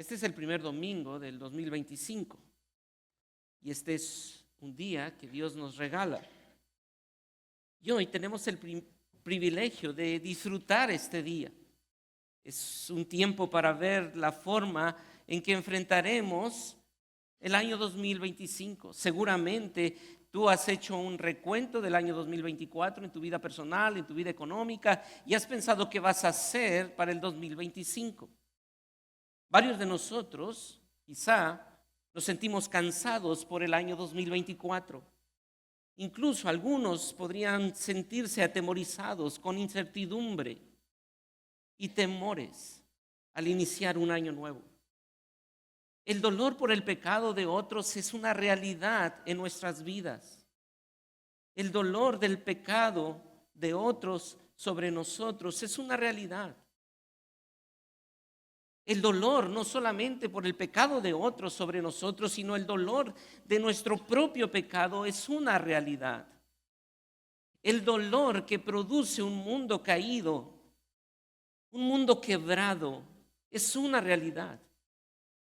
Este es el primer domingo del 2025 y este es un día que Dios nos regala. Y hoy tenemos el privilegio de disfrutar este día. Es un tiempo para ver la forma en que enfrentaremos el año 2025. Seguramente tú has hecho un recuento del año 2024 en tu vida personal, en tu vida económica, y has pensado qué vas a hacer para el 2025. Varios de nosotros quizá nos sentimos cansados por el año 2024. Incluso algunos podrían sentirse atemorizados con incertidumbre y temores al iniciar un año nuevo. El dolor por el pecado de otros es una realidad en nuestras vidas. El dolor del pecado de otros sobre nosotros es una realidad. El dolor no solamente por el pecado de otros sobre nosotros, sino el dolor de nuestro propio pecado es una realidad. El dolor que produce un mundo caído, un mundo quebrado, es una realidad.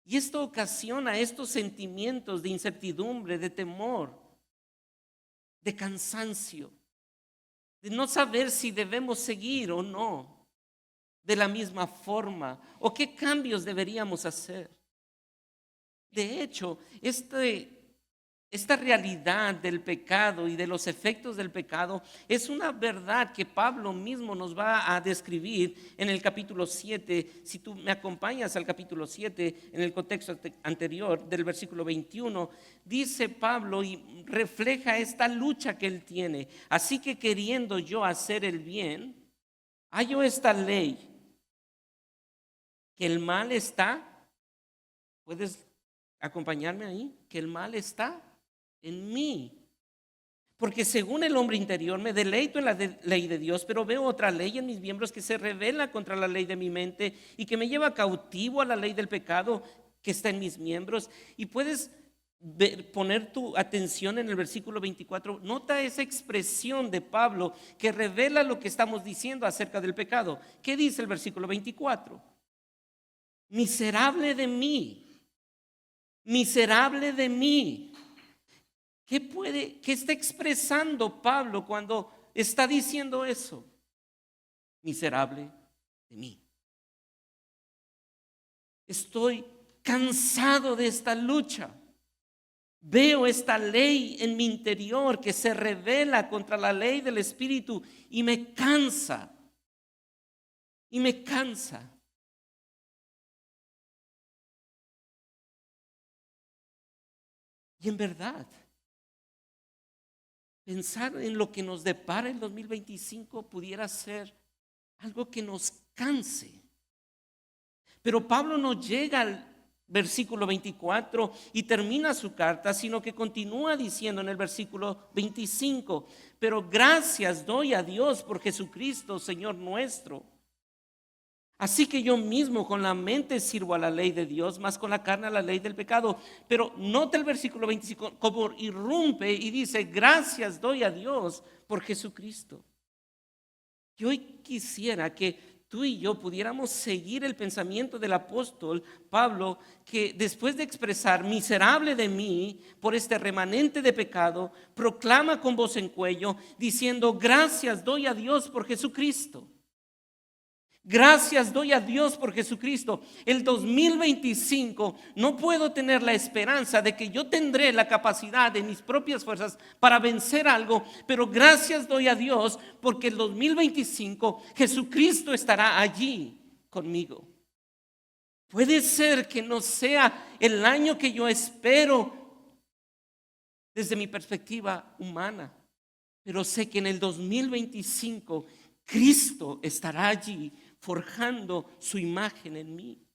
Y esto ocasiona estos sentimientos de incertidumbre, de temor, de cansancio, de no saber si debemos seguir o no de la misma forma o qué cambios deberíamos hacer. De hecho, esta realidad del pecado y de los efectos del pecado es una verdad que Pablo mismo nos va a describir en el capítulo 7. Si tú me acompañas al capítulo 7, en el contexto anterior del versículo 21, dice Pablo y refleja esta lucha que él tiene. Así que queriendo yo hacer el bien, hallo esta ley, que el mal está, ¿puedes acompañarme ahí? Que el mal está en mí. Porque según el hombre interior me deleito en la ley de Dios, pero veo otra ley en mis miembros que se rebela contra la ley de mi mente y que me lleva cautivo a la ley del pecado que está en mis miembros. Y puedes poner tu atención en el versículo 24. Nota esa expresión de Pablo que revela lo que estamos diciendo acerca del pecado. ¿Qué dice el versículo 24? Miserable de mí, miserable de mí. ¿Qué está expresando Pablo cuando está diciendo eso? Miserable de mí. Estoy cansado de esta lucha. Veo esta ley en mi interior que se rebela contra la ley del Espíritu y me cansa. Y me cansa. Y en verdad, pensar en lo que nos depara el 2025 pudiera ser algo que nos canse. Pero Pablo no llega al versículo 24 y termina su carta, sino que continúa diciendo en el versículo 25, pero gracias doy a Dios por Jesucristo, Señor nuestro. Así que yo mismo con la mente sirvo a la ley de Dios, más con la carne a la ley del pecado. Pero nota el versículo 25 como irrumpe y dice, gracias doy a Dios por Jesucristo. Yo hoy quisiera que tú y yo pudiéramos seguir el pensamiento del apóstol Pablo, que después de expresar miserable de mí por este remanente de pecado, proclama con voz en cuello diciendo, gracias doy a Dios por Jesucristo. Gracias doy a Dios por Jesucristo. El 2025 no puedo tener la esperanza de que yo tendré la capacidad de mis propias fuerzas para vencer algo, pero gracias doy a Dios porque el 2025 Jesucristo estará allí conmigo. Puede ser que no sea el año que yo espero desde mi perspectiva humana, pero sé que en el 2025 Cristo estará allí forjando su imagen en mí.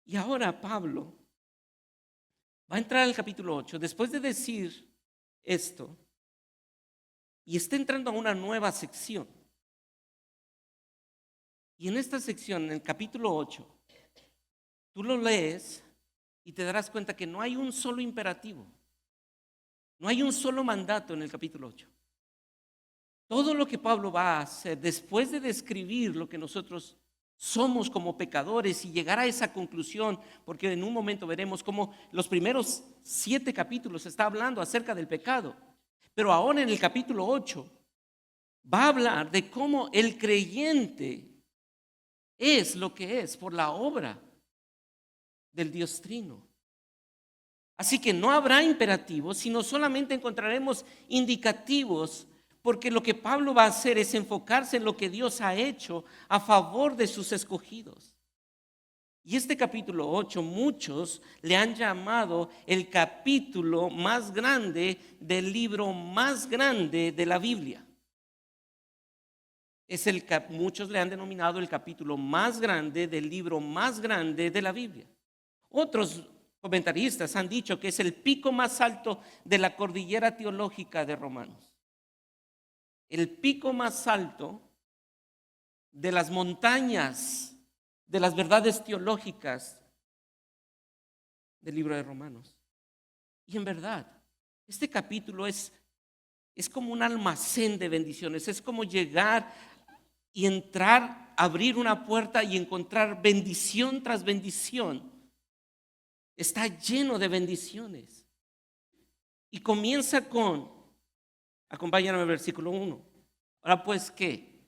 Y ahora Pablo va a entrar al capítulo 8, después de decir esto, y está entrando a una nueva sección. Y en esta sección, en el capítulo 8, tú lo lees y te darás cuenta que no hay un solo imperativo, no hay un solo mandato en el capítulo 8. Todo lo que Pablo va a hacer después de describir lo que nosotros somos como pecadores y llegar a esa conclusión, porque en un momento veremos cómo los primeros 7 capítulos está hablando acerca del pecado, pero ahora en el capítulo 8 va a hablar de cómo el creyente es lo que es por la obra del Dios Trino. Así que no habrá imperativos, sino solamente encontraremos indicativos, porque lo que Pablo va a hacer es enfocarse en lo que Dios ha hecho a favor de sus escogidos. Y este capítulo 8, muchos le han llamado el capítulo más grande del libro más grande de la Biblia. Muchos le han denominado el capítulo más grande del libro más grande de la Biblia. Otros comentaristas han dicho que es el pico más alto de la cordillera teológica de Romanos. El pico más alto de las montañas, de las verdades teológicas del libro de Romanos. Y en verdad, este capítulo es como un almacén de bendiciones, es como llegar y entrar, abrir una puerta y encontrar bendición tras bendición. Está lleno de bendiciones. Y comienza con, acompáñame al versículo 1. Ahora pues, ¿qué?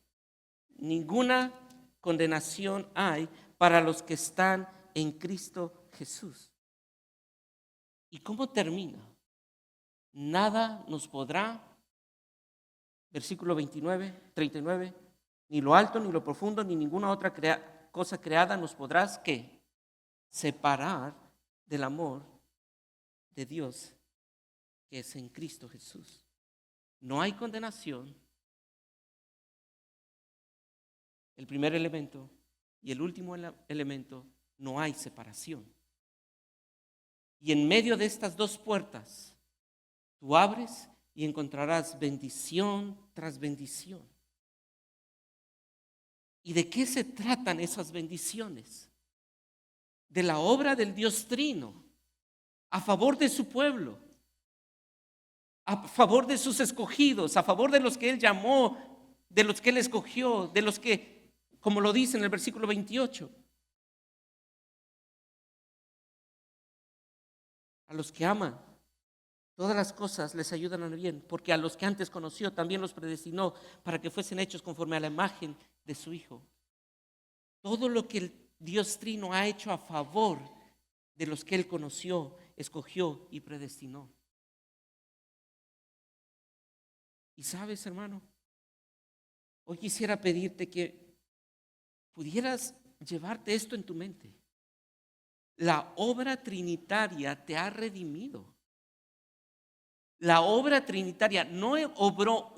Ninguna condenación hay para los que están en Cristo Jesús. ¿Y cómo termina? Nada nos podrá, versículo 39, ni lo alto, ni lo profundo, ni ninguna otra cosa creada nos podrás, ¿qué? Separar del amor de Dios que es en Cristo Jesús. No hay condenación. El primer elemento y el último elemento, no hay separación. Y en medio de estas dos puertas, tú abres y encontrarás bendición tras bendición. ¿Y de qué se tratan esas bendiciones? De la obra del Dios Trino, a favor de su pueblo, a favor de sus escogidos, a favor de los que Él llamó, de los que Él escogió, de los que, como lo dice en el versículo 28, a los que aman, todas las cosas les ayudan a bien, porque a los que antes conoció también los predestinó para que fuesen hechos conforme a la imagen de su Hijo. Todo lo que el Dios Trino ha hecho a favor de los que Él conoció, escogió y predestinó. Y sabes, hermano, hoy quisiera pedirte que pudieras llevarte esto en tu mente. La obra trinitaria te ha redimido. La obra trinitaria no obró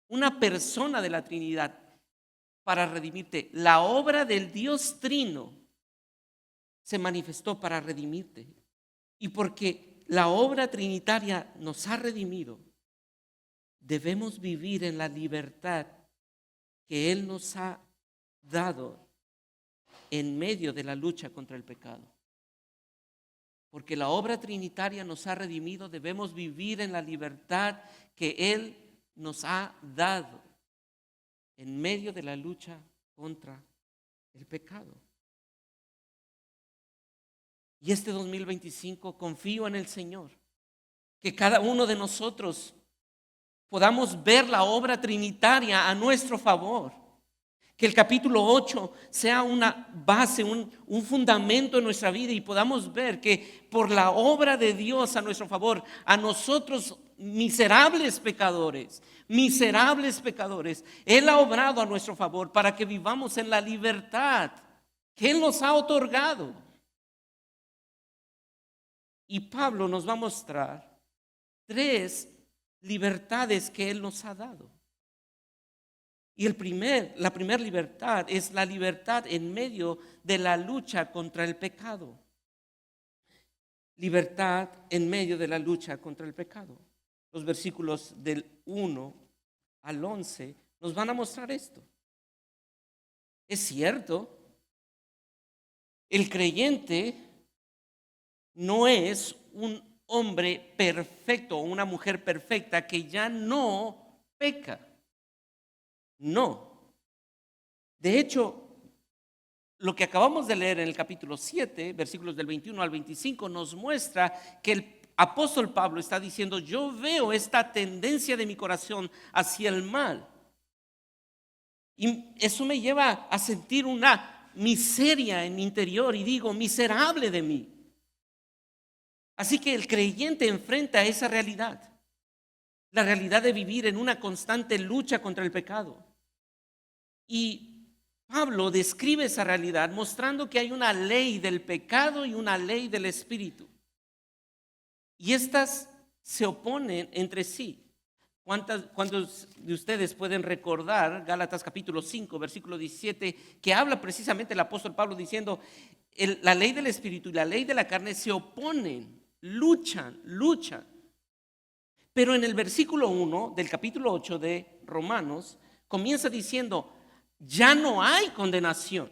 una persona de la Trinidad para redimirte. La obra del Dios Trino se manifestó para redimirte. Y porque la obra trinitaria nos ha redimido, debemos vivir en la libertad que Él nos ha dado en medio de la lucha contra el pecado. Porque la obra trinitaria nos ha redimido, debemos vivir en la libertad que Él nos ha dado en medio de la lucha contra el pecado. Y este 2025 confío en el Señor, que cada uno de nosotros podamos ver la obra trinitaria a nuestro favor. Que el capítulo 8 sea una base, un fundamento en nuestra vida y podamos ver que por la obra de Dios a nuestro favor, a nosotros miserables pecadores, Él ha obrado a nuestro favor para que vivamos en la libertad que Él nos ha otorgado. Y Pablo nos va a mostrar 3 libertades que Él nos ha dado. Y la primera libertad es la libertad en medio de la lucha contra el pecado. Libertad en medio de la lucha contra el pecado. Los versículos del 1 al 11 nos van a mostrar esto. Es cierto, el creyente no es un hombre perfecto o una mujer perfecta que ya no peca. No, De hecho, lo que acabamos de leer en el capítulo 7, versículos del 21 al 25, nos muestra que el apóstol Pablo está diciendo: yo veo esta tendencia de mi corazón hacia el mal. Y eso me lleva a sentir una miseria en mi interior y digo: miserable de mí. Así que el creyente enfrenta esa realidad, la realidad de vivir en una constante lucha contra el pecado. Y Pablo describe esa realidad mostrando que hay una ley del pecado y una ley del espíritu. Y estas se oponen entre sí. ¿Cuántos de ustedes pueden recordar Gálatas capítulo 5, versículo 17, que habla precisamente el apóstol Pablo diciendo: la ley del espíritu y la ley de la carne se oponen, luchan? Pero en el versículo 1 del capítulo 8 de Romanos comienza diciendo: ya no hay condenación.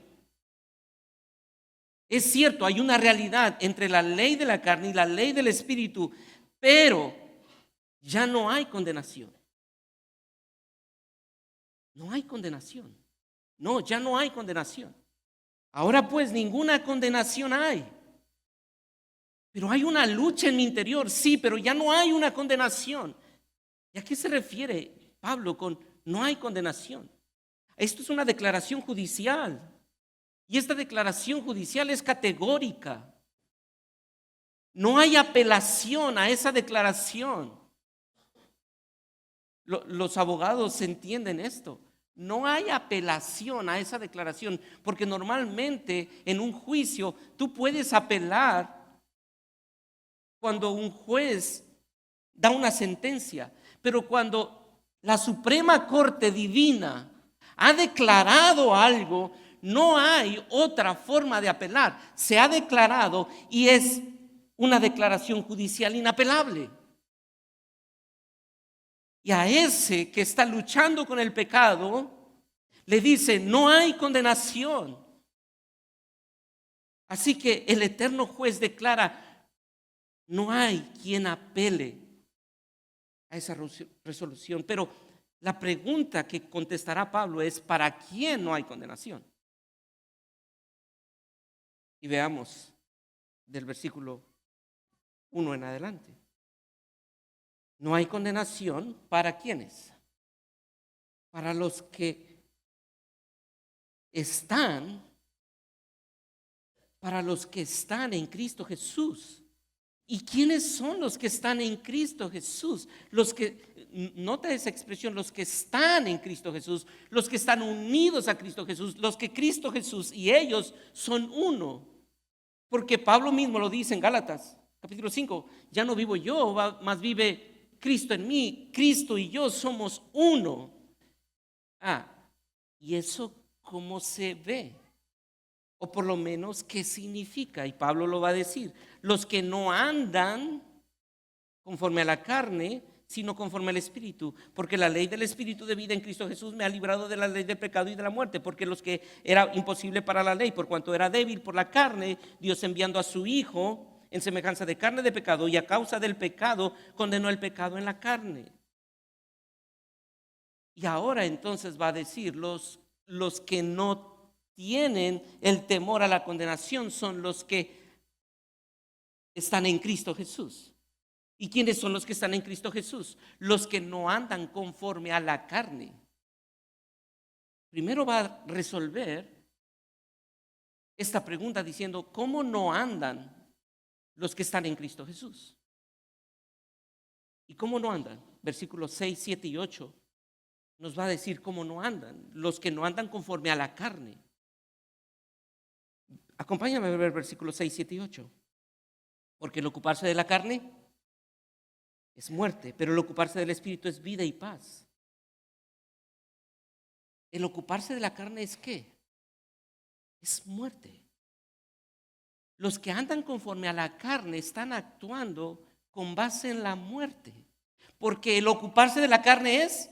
Es cierto, hay una realidad entre la ley de la carne y la ley del espíritu, pero ya no hay condenación. No hay condenación. No, ya no hay condenación. Ahora pues ninguna condenación hay. Pero hay una lucha en mi interior, sí, pero ya no hay una condenación. ¿Y a qué se refiere Pablo con no hay condenación? Esto es una declaración judicial. Y esta declaración judicial es categórica. No hay apelación a esa declaración. Los abogados entienden esto. No hay apelación a esa declaración, porque normalmente en un juicio tú puedes apelar cuando un juez da una sentencia, pero cuando la Suprema Corte Divina ha declarado algo, no hay otra forma de apelar. Se ha declarado y es una declaración judicial inapelable. Y a ese que está luchando con el pecado, le dice: no hay condenación. Así que el eterno juez declara: no hay quien apele a esa resolución. Pero la pregunta que contestará Pablo es: ¿para quién no hay condenación? Y veamos del versículo 1 en adelante. No hay condenación ¿para quiénes? Para los que están en Cristo Jesús. ¿Y quiénes son los que están en Cristo Jesús? Nota esa expresión: los que están en Cristo Jesús, los que están unidos a Cristo Jesús, los que Cristo Jesús y ellos son uno. Porque Pablo mismo lo dice en Gálatas capítulo 5: ya no vivo yo, más vive Cristo en mí. Cristo y yo somos uno. ¿Y eso cómo se ve? O por lo menos, ¿qué significa? Y Pablo lo va a decir: los que no andan conforme a la carne, sino conforme al Espíritu. Porque la ley del Espíritu de vida en Cristo Jesús me ha librado de la ley del pecado y de la muerte. Porque los que era imposible para la ley, por cuanto era débil por la carne, Dios enviando a su Hijo en semejanza de carne de pecado, y a causa del pecado condenó el pecado en la carne. Y ahora entonces va a decir: los que no tienen el temor a la condenación son los que están en Cristo Jesús. ¿Y quiénes son los que están en Cristo Jesús? Los que no andan conforme a la carne. Primero va a resolver esta pregunta diciendo: ¿cómo no andan los que están en Cristo Jesús? ¿Y cómo no andan? Versículos 6, 7 y 8 nos va a decir cómo no andan. Los que no andan conforme a la carne. Acompáñame a ver versículos 6, 7 y 8. Porque el ocuparse de la carne es muerte, pero el ocuparse del Espíritu es vida y paz. El ocuparse de la carne es ¿qué? Es muerte. Los que andan conforme a la carne están actuando con base en la muerte. Porque el ocuparse de la carne es,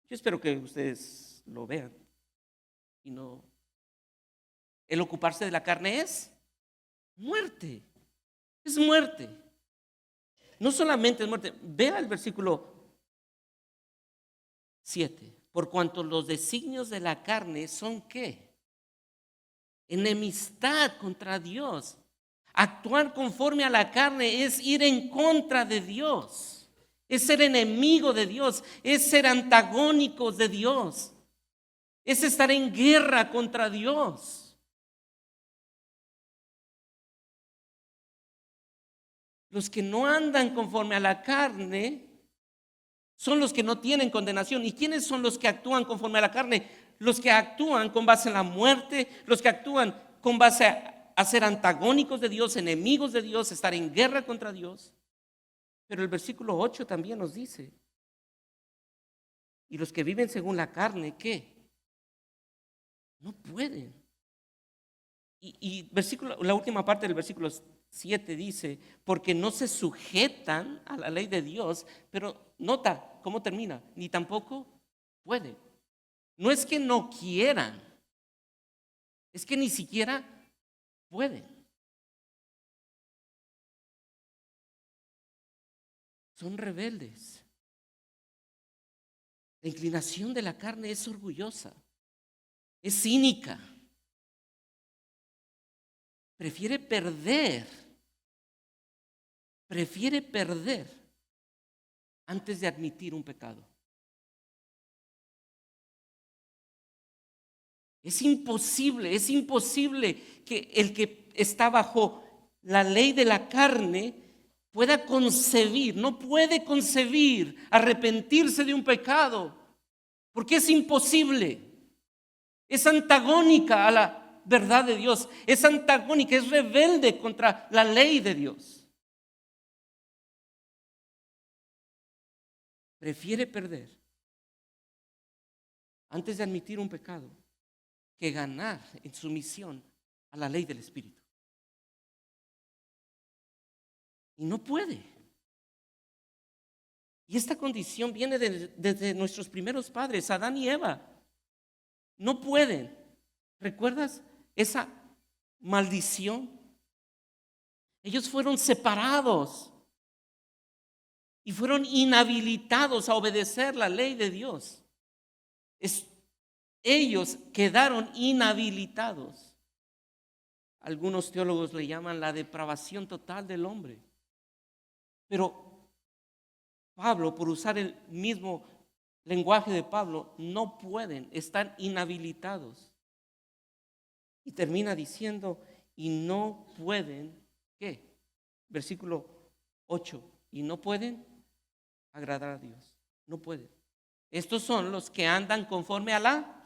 yo espero que ustedes lo vean y no. El ocuparse de la carne es muerte. Es muerte. No solamente es muerte. Vea el versículo 7. por cuanto los designios de la carne son ¿qué? Enemistad contra Dios. Actuar conforme a la carne es ir en contra de Dios, es ser enemigo de Dios, es ser antagónicos de Dios, es estar en guerra contra Dios. Los que no andan conforme a la carne son los que no tienen condenación. ¿Y quiénes son los que actúan conforme a la carne? Los que actúan con base en la muerte, los que actúan con base a ser antagónicos de Dios, enemigos de Dios, estar en guerra contra Dios. Pero el versículo 8 también nos dice, y los que viven según la carne, ¿qué? No pueden. Y la última parte del versículo 7 dice, porque no se sujetan a la ley de Dios, pero nota cómo termina, ni tampoco pueden. No es que no quieran, es que ni siquiera pueden. Son rebeldes. La inclinación de la carne es orgullosa, es cínica. Prefiere perder antes de admitir un pecado. Es imposible que el que está bajo la ley de la carne pueda concebir, no puede concebir arrepentirse de un pecado, porque es imposible. Es antagónica a la verdad de Dios, es antagónica, es rebelde contra la ley de Dios. Prefiere perder antes de admitir un pecado que ganar en sumisión a la ley del Espíritu. Y no puede. Y esta condición viene desde nuestros primeros padres, Adán y Eva. No pueden. ¿Recuerdas esa maldición? Ellos fueron separados y fueron inhabilitados a obedecer la ley de Dios. Ellos quedaron inhabilitados. Algunos teólogos le llaman la depravación total del hombre. Pero Pablo, por usar el mismo lenguaje de Pablo, no pueden, están inhabilitados. Y termina diciendo, y no pueden, ¿qué? Versículo 8, y no pueden agradar a Dios. No pueden. Estos son los que andan conforme a la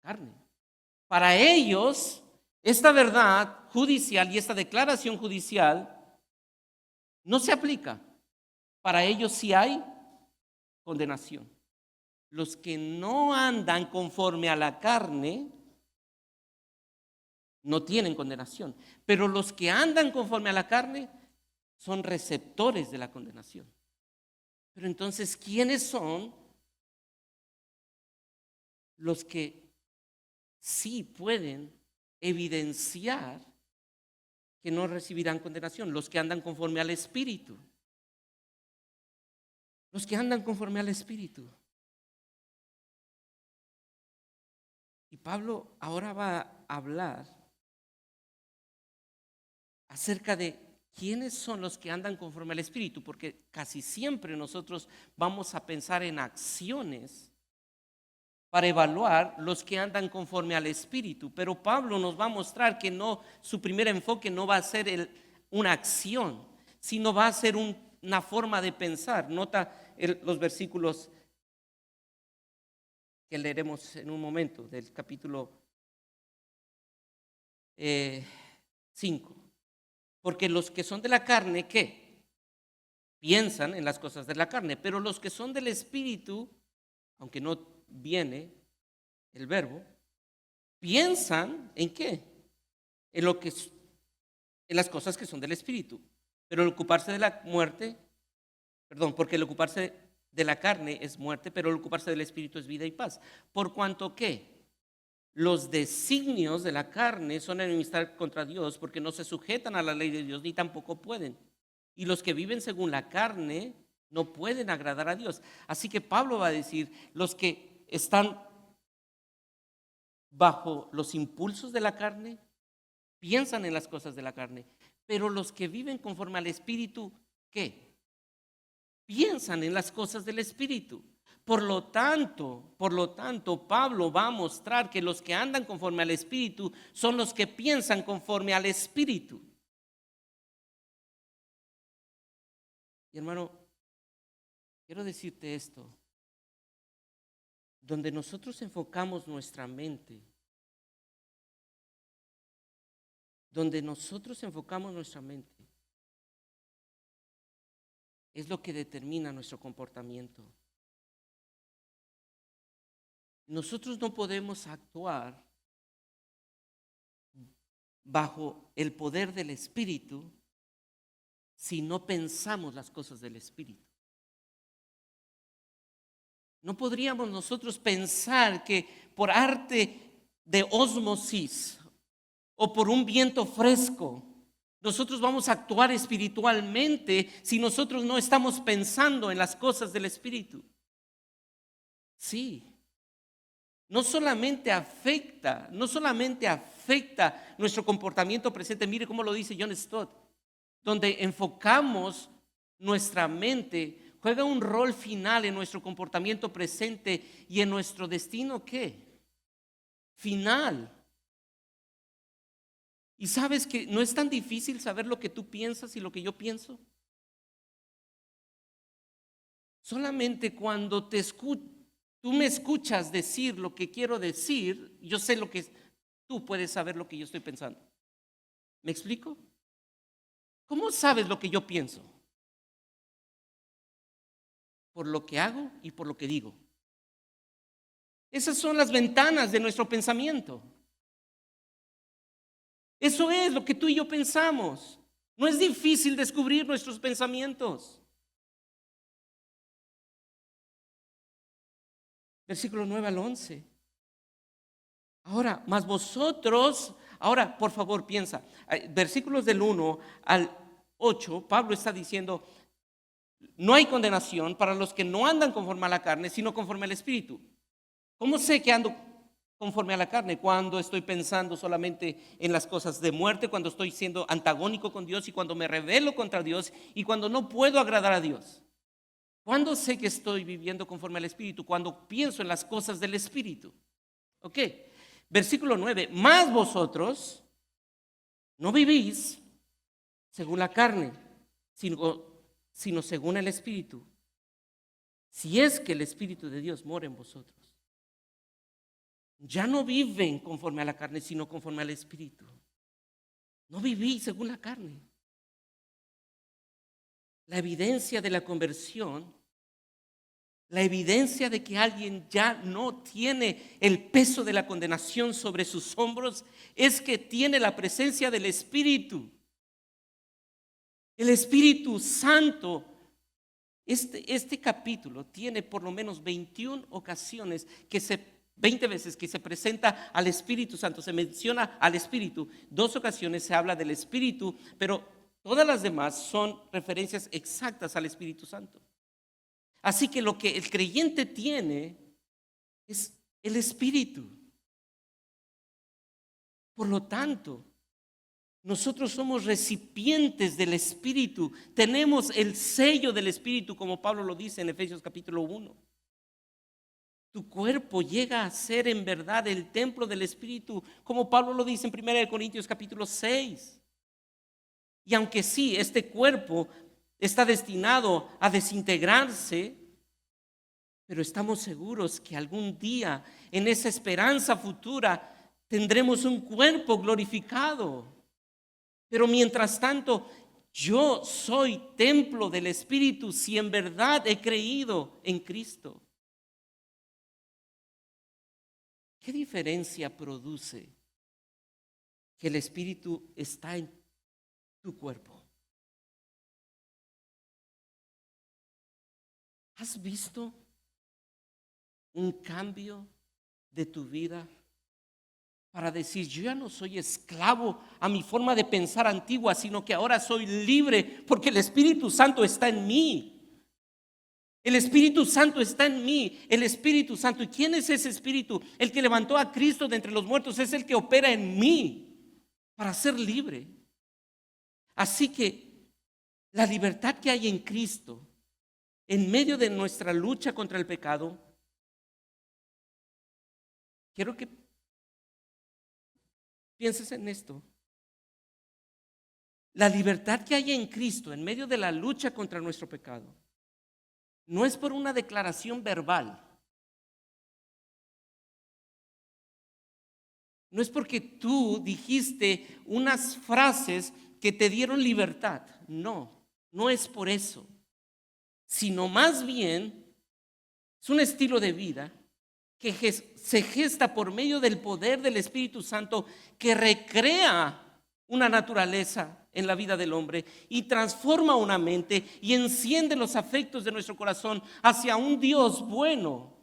carne. Para ellos, esta verdad judicial y esta declaración judicial no se aplica. Para ellos sí hay condenación. Los que no andan conforme a la carne no tienen condenación, pero los que andan conforme a la carne son receptores de la condenación. Pero entonces, ¿quiénes son los que sí pueden evidenciar que no recibirán condenación? Los que andan conforme al Espíritu. Los que andan conforme al Espíritu. Y Pablo ahora va a hablar acerca de quiénes son los que andan conforme al Espíritu, porque casi siempre nosotros vamos a pensar en acciones para evaluar los que andan conforme al Espíritu, pero Pablo nos va a mostrar que no, su primer enfoque no va a ser una acción, sino va a ser una forma de pensar. Nota los versículos que leeremos en un momento del capítulo 5. Porque los que son de la carne, ¿qué? Piensan en las cosas de la carne, pero los que son del Espíritu, aunque no viene el verbo, piensan ¿en qué? En las cosas que son del Espíritu. Pero el ocuparse de la muerte, porque el ocuparse de la carne es muerte, pero el ocuparse del Espíritu es vida y paz. Por cuanto que los designios de la carne son enemistad contra Dios, porque no se sujetan a la ley de Dios, ni tampoco pueden. Y los que viven según la carne no pueden agradar a Dios. Así que Pablo va a decir, los que están bajo los impulsos de la carne, piensan en las cosas de la carne, pero los que viven conforme al Espíritu, ¿qué? Piensan en las cosas del Espíritu. Por lo tanto, Pablo va a mostrar que los que andan conforme al Espíritu son los que piensan conforme al Espíritu. Y hermano, quiero decirte esto. Donde nosotros enfocamos nuestra mente, es lo que determina nuestro comportamiento. Nosotros no podemos actuar bajo el poder del Espíritu si no pensamos las cosas del Espíritu. No podríamos nosotros pensar que por arte de ósmosis o por un viento fresco nosotros vamos a actuar espiritualmente si nosotros no estamos pensando en las cosas del Espíritu. Sí. No solamente afecta nuestro comportamiento presente. Mire cómo lo dice John Stott. Donde enfocamos nuestra mente, juega un rol final en nuestro comportamiento presente y en nuestro destino, ¿qué? Final. ¿Y sabes que no es tan difícil saber lo que tú piensas y lo que yo pienso? Solamente cuando tú me escuchas decir lo que quiero decir, yo sé lo que tú puedes saber lo que yo estoy pensando. ¿Me explico? ¿Cómo sabes lo que yo pienso? Por lo que hago y por lo que digo. Esas son las ventanas de nuestro pensamiento. Eso es lo que tú y yo pensamos. No es difícil descubrir nuestros pensamientos. Versículo 9 al 11. Ahora, más vosotros, ahora por favor piensa, versículos del 1 al 8, Pablo está diciendo, no hay condenación para los que no andan conforme a la carne, sino conforme al Espíritu. ¿Cómo sé que ando conforme a la carne? Cuando estoy pensando solamente en las cosas de muerte, cuando estoy siendo antagónico con Dios y cuando me rebelo contra Dios y cuando no puedo agradar a Dios. ¿Cuándo sé que estoy viviendo conforme al Espíritu? Cuando pienso en las cosas del Espíritu. Ok, versículo 9, más vosotros no vivís según la carne, sino según el Espíritu. Si es que el Espíritu de Dios mora en vosotros. Ya no viven conforme a la carne, sino conforme al Espíritu. No vivís según la carne. La evidencia de la conversión, la evidencia de que alguien ya no tiene el peso de la condenación sobre sus hombros, es que tiene la presencia del Espíritu. El Espíritu Santo. Este capítulo tiene por lo menos 21 ocasiones 20 veces que se presenta al Espíritu Santo, se menciona al Espíritu. 2 ocasiones se habla del Espíritu, pero todas las demás son referencias exactas al Espíritu Santo. Así que lo que el creyente tiene es el Espíritu. Por lo tanto, nosotros somos recipientes del Espíritu. Tenemos el sello del Espíritu, como Pablo lo dice en Efesios capítulo 1. Tu cuerpo llega a ser en verdad el templo del Espíritu, como Pablo lo dice en 1 Corintios capítulo 6. Y aunque sí, este cuerpo está destinado a desintegrarse, pero estamos seguros que algún día, en esa esperanza futura, tendremos un cuerpo glorificado. Pero mientras tanto, yo soy templo del Espíritu si en verdad he creído en Cristo. ¿Qué diferencia produce que el Espíritu está en tu cuerpo? ¿Has visto un cambio de tu vida? Para decir, yo ya no soy esclavo a mi forma de pensar antigua, sino que ahora soy libre porque el Espíritu Santo está en mí. El Espíritu Santo está en mí, el Espíritu Santo. ¿Y quién es ese Espíritu? El que levantó a Cristo de entre los muertos es el que opera en mí para ser libre. Así que la libertad que hay en Cristo, en medio de nuestra lucha contra el pecado, quiero que pienses en esto. La libertad que hay en Cristo en medio de la lucha contra nuestro pecado no es por una declaración verbal. No es porque tú dijiste unas frases que te dieron libertad. No, no es por eso. Sino más bien es un estilo de vida que se gesta por medio del poder del Espíritu Santo, que recrea una naturaleza en la vida del hombre y transforma una mente y enciende los afectos de nuestro corazón hacia un Dios bueno.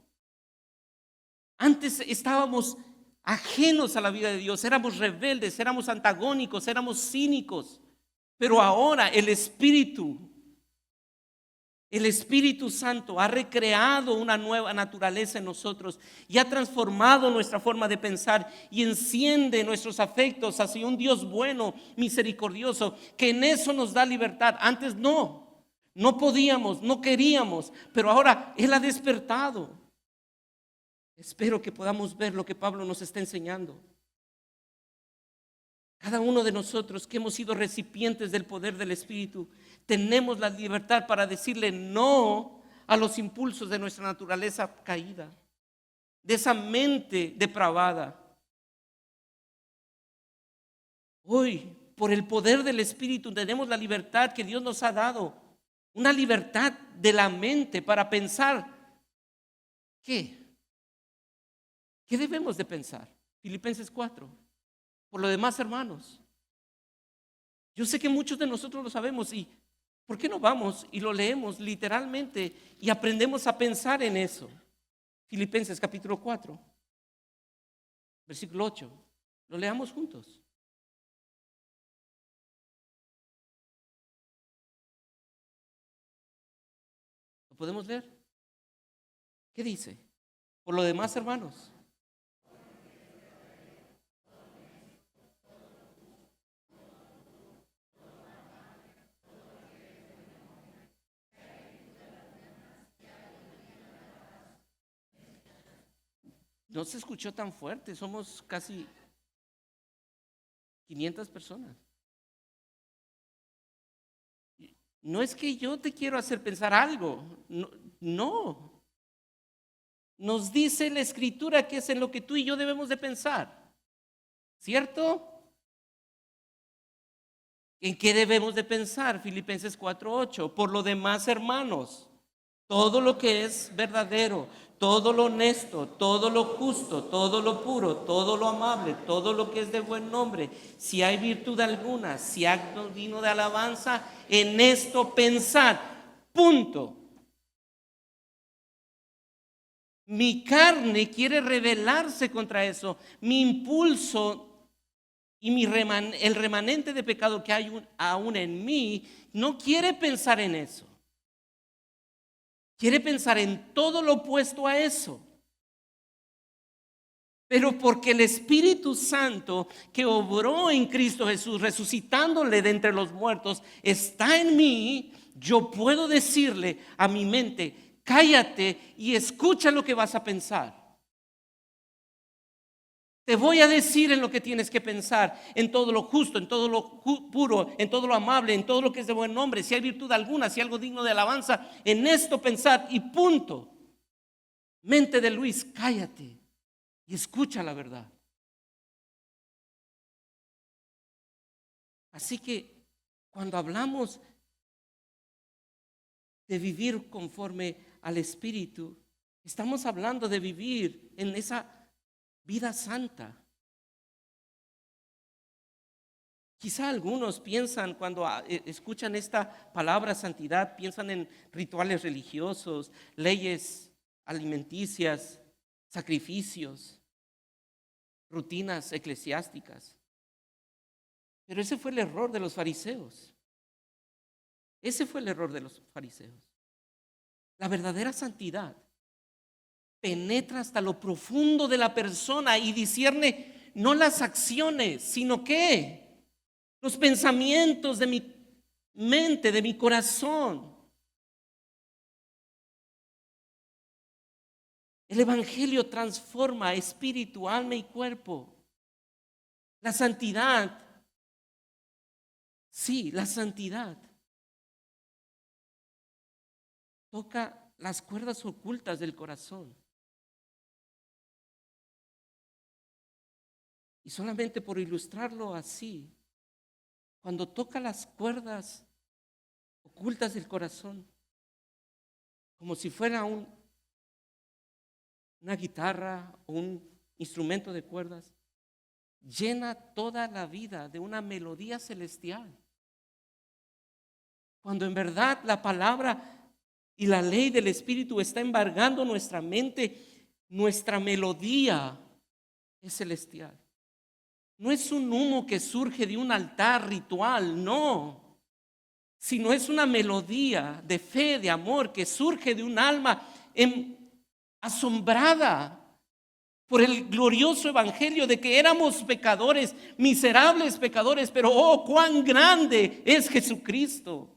Antes estábamos ajenos a la vida de Dios, éramos rebeldes, éramos antagónicos, éramos cínicos, pero ahora el Espíritu Santo ha recreado una nueva naturaleza en nosotros y ha transformado nuestra forma de pensar y enciende nuestros afectos hacia un Dios bueno, misericordioso, que en eso nos da libertad. Antes no podíamos, no queríamos, pero ahora Él ha despertado. Espero que podamos ver lo que Pablo nos está enseñando. Cada uno de nosotros que hemos sido recipientes del poder del Espíritu, tenemos la libertad para decirle no a los impulsos de nuestra naturaleza caída, de esa mente depravada. Hoy, por el poder del Espíritu, tenemos la libertad que Dios nos ha dado, una libertad de la mente para pensar. ¿Qué debemos de pensar? Filipenses 4. Por lo demás, hermanos, yo sé que muchos de nosotros lo sabemos, y ¿por qué no vamos y lo leemos literalmente y aprendemos a pensar en eso? Filipenses capítulo 4, versículo 8. Lo leamos juntos. ¿Lo podemos leer? ¿Qué dice? Por lo demás, hermanos. No se escuchó tan fuerte, somos casi 500 personas. No es que yo te quiero hacer pensar algo, no. Nos dice la Escritura que es en lo que tú y yo debemos de pensar, ¿cierto? ¿En qué debemos de pensar? Filipenses 4:8. Por lo demás, hermanos, todo lo que es verdadero, todo lo honesto, todo lo justo, todo lo puro, todo lo amable, todo lo que es de buen nombre, si hay virtud alguna, si hay digno de alabanza, en esto pensad. Punto. Mi carne quiere rebelarse contra eso. Mi impulso y el remanente de pecado que hay aún en mí no quiere pensar en eso. Quiere pensar en todo lo opuesto a eso. Pero porque el Espíritu Santo que obró en Cristo Jesús, resucitándole de entre los muertos, está en mí, yo puedo decirle a mi mente: cállate y escucha lo que vas a pensar. Te voy a decir en lo que tienes que pensar, en todo lo justo, en todo lo puro, en todo lo amable, en todo lo que es de buen nombre, si hay virtud alguna, si hay algo digno de alabanza, en esto pensad y punto. Mente de Luis, cállate y escucha la verdad. Así que cuando hablamos de vivir conforme al Espíritu, estamos hablando de vivir en esa vida santa. Quizá algunos piensan, cuando escuchan esta palabra santidad, piensan en rituales religiosos, leyes alimenticias, sacrificios, rutinas eclesiásticas. Pero ese fue el error de los fariseos. Ese fue el error de los fariseos. La verdadera santidad penetra hasta lo profundo de la persona y discierne no las acciones, sino que los pensamientos de mi mente, de mi corazón. El Evangelio transforma espíritu, alma y cuerpo. La santidad, sí, la santidad toca las cuerdas ocultas del corazón. Y solamente por ilustrarlo así, cuando toca las cuerdas ocultas del corazón, como si fuera una guitarra o un instrumento de cuerdas, llena toda la vida de una melodía celestial. Cuando en verdad la palabra y la ley del Espíritu está embargando nuestra mente, nuestra melodía es celestial. No es un humo que surge de un altar ritual, no, sino es una melodía de fe, de amor, que surge de un alma asombrada por el glorioso evangelio de que éramos pecadores, miserables pecadores, pero oh, cuán grande es Jesucristo.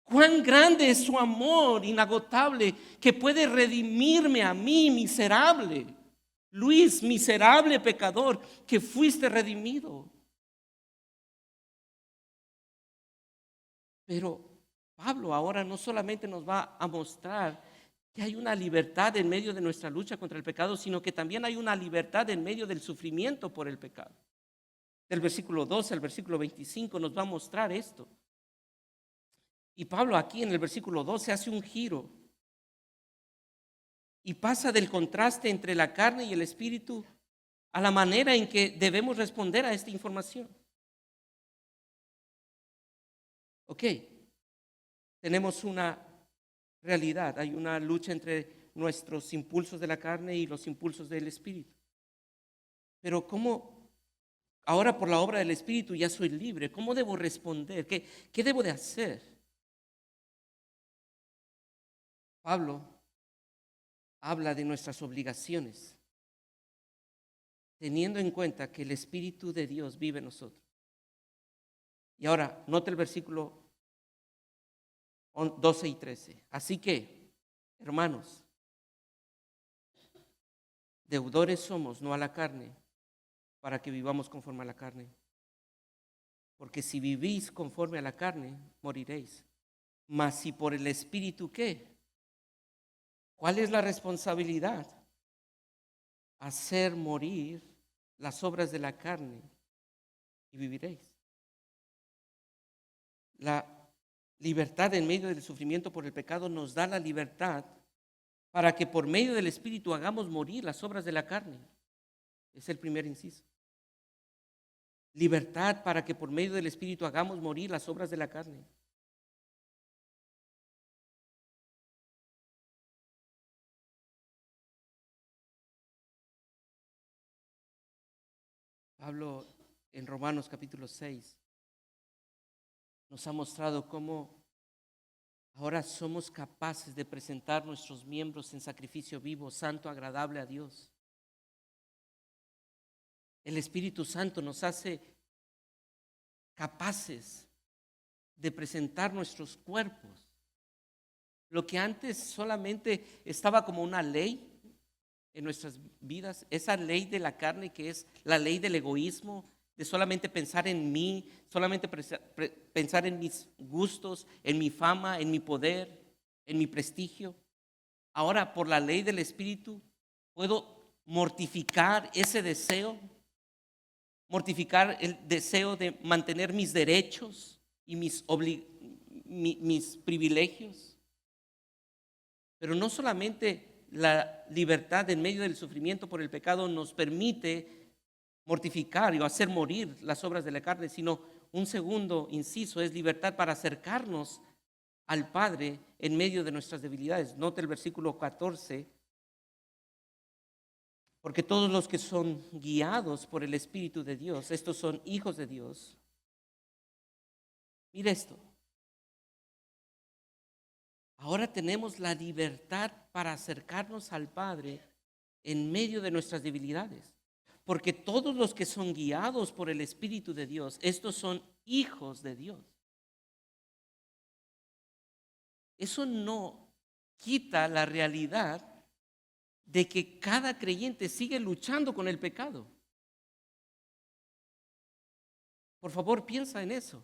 Cuán grande es su amor inagotable que puede redimirme a mí, miserable. Luis, miserable pecador, que fuiste redimido. Pero Pablo ahora no solamente nos va a mostrar que hay una libertad en medio de nuestra lucha contra el pecado, sino que también hay una libertad en medio del sufrimiento por el pecado. Del versículo 12 al versículo 25 nos va a mostrar esto. Y Pablo aquí en el versículo 12 hace un giro y pasa del contraste entre la carne y el espíritu a la manera en que debemos responder a esta información. Ok, tenemos una realidad, hay una lucha entre nuestros impulsos de la carne y los impulsos del espíritu. Pero ¿cómo? Ahora por la obra del espíritu ya soy libre. ¿Cómo debo responder? ¿Qué debo de hacer? Pablo habla de nuestras obligaciones, teniendo en cuenta que el Espíritu de Dios vive en nosotros. Y ahora, note el versículo 12 y 13. Así que, hermanos, deudores somos, no a la carne, para que vivamos conforme a la carne. Porque si vivís conforme a la carne, moriréis. Mas si por el Espíritu, ¿qué? ¿Cuál es la responsabilidad? Hacer morir las obras de la carne y viviréis. La libertad en medio del sufrimiento por el pecado nos da la libertad para que por medio del Espíritu hagamos morir las obras de la carne. Es el primer inciso. Libertad para que por medio del Espíritu hagamos morir las obras de la carne. Pablo en Romanos capítulo 6 nos ha mostrado cómo ahora somos capaces de presentar nuestros miembros en sacrificio vivo, santo, agradable a Dios. El Espíritu Santo nos hace capaces de presentar nuestros cuerpos. Lo que antes solamente estaba como una ley en nuestras vidas, esa ley de la carne que es la ley del egoísmo, de solamente pensar en mí, solamente pensar en mis gustos, en mi fama, en mi poder, en mi prestigio. Ahora, por la ley del Espíritu, puedo mortificar ese deseo, mortificar el deseo de mantener mis derechos y mis privilegios. Pero no solamente la libertad en medio del sufrimiento por el pecado nos permite mortificar o hacer morir las obras de la carne, sino un segundo inciso es libertad para acercarnos al Padre en medio de nuestras debilidades. Note el versículo 14. Porque todos los que son guiados por el Espíritu de Dios, estos son hijos de Dios. Mira esto. ahora tenemos la libertad para acercarnos al Padre en medio de nuestras debilidades. Porque todos los que son guiados por el Espíritu de Dios, estos son hijos de Dios. Eso no quita la realidad de que cada creyente sigue luchando con el pecado. Por favor, piensa en eso.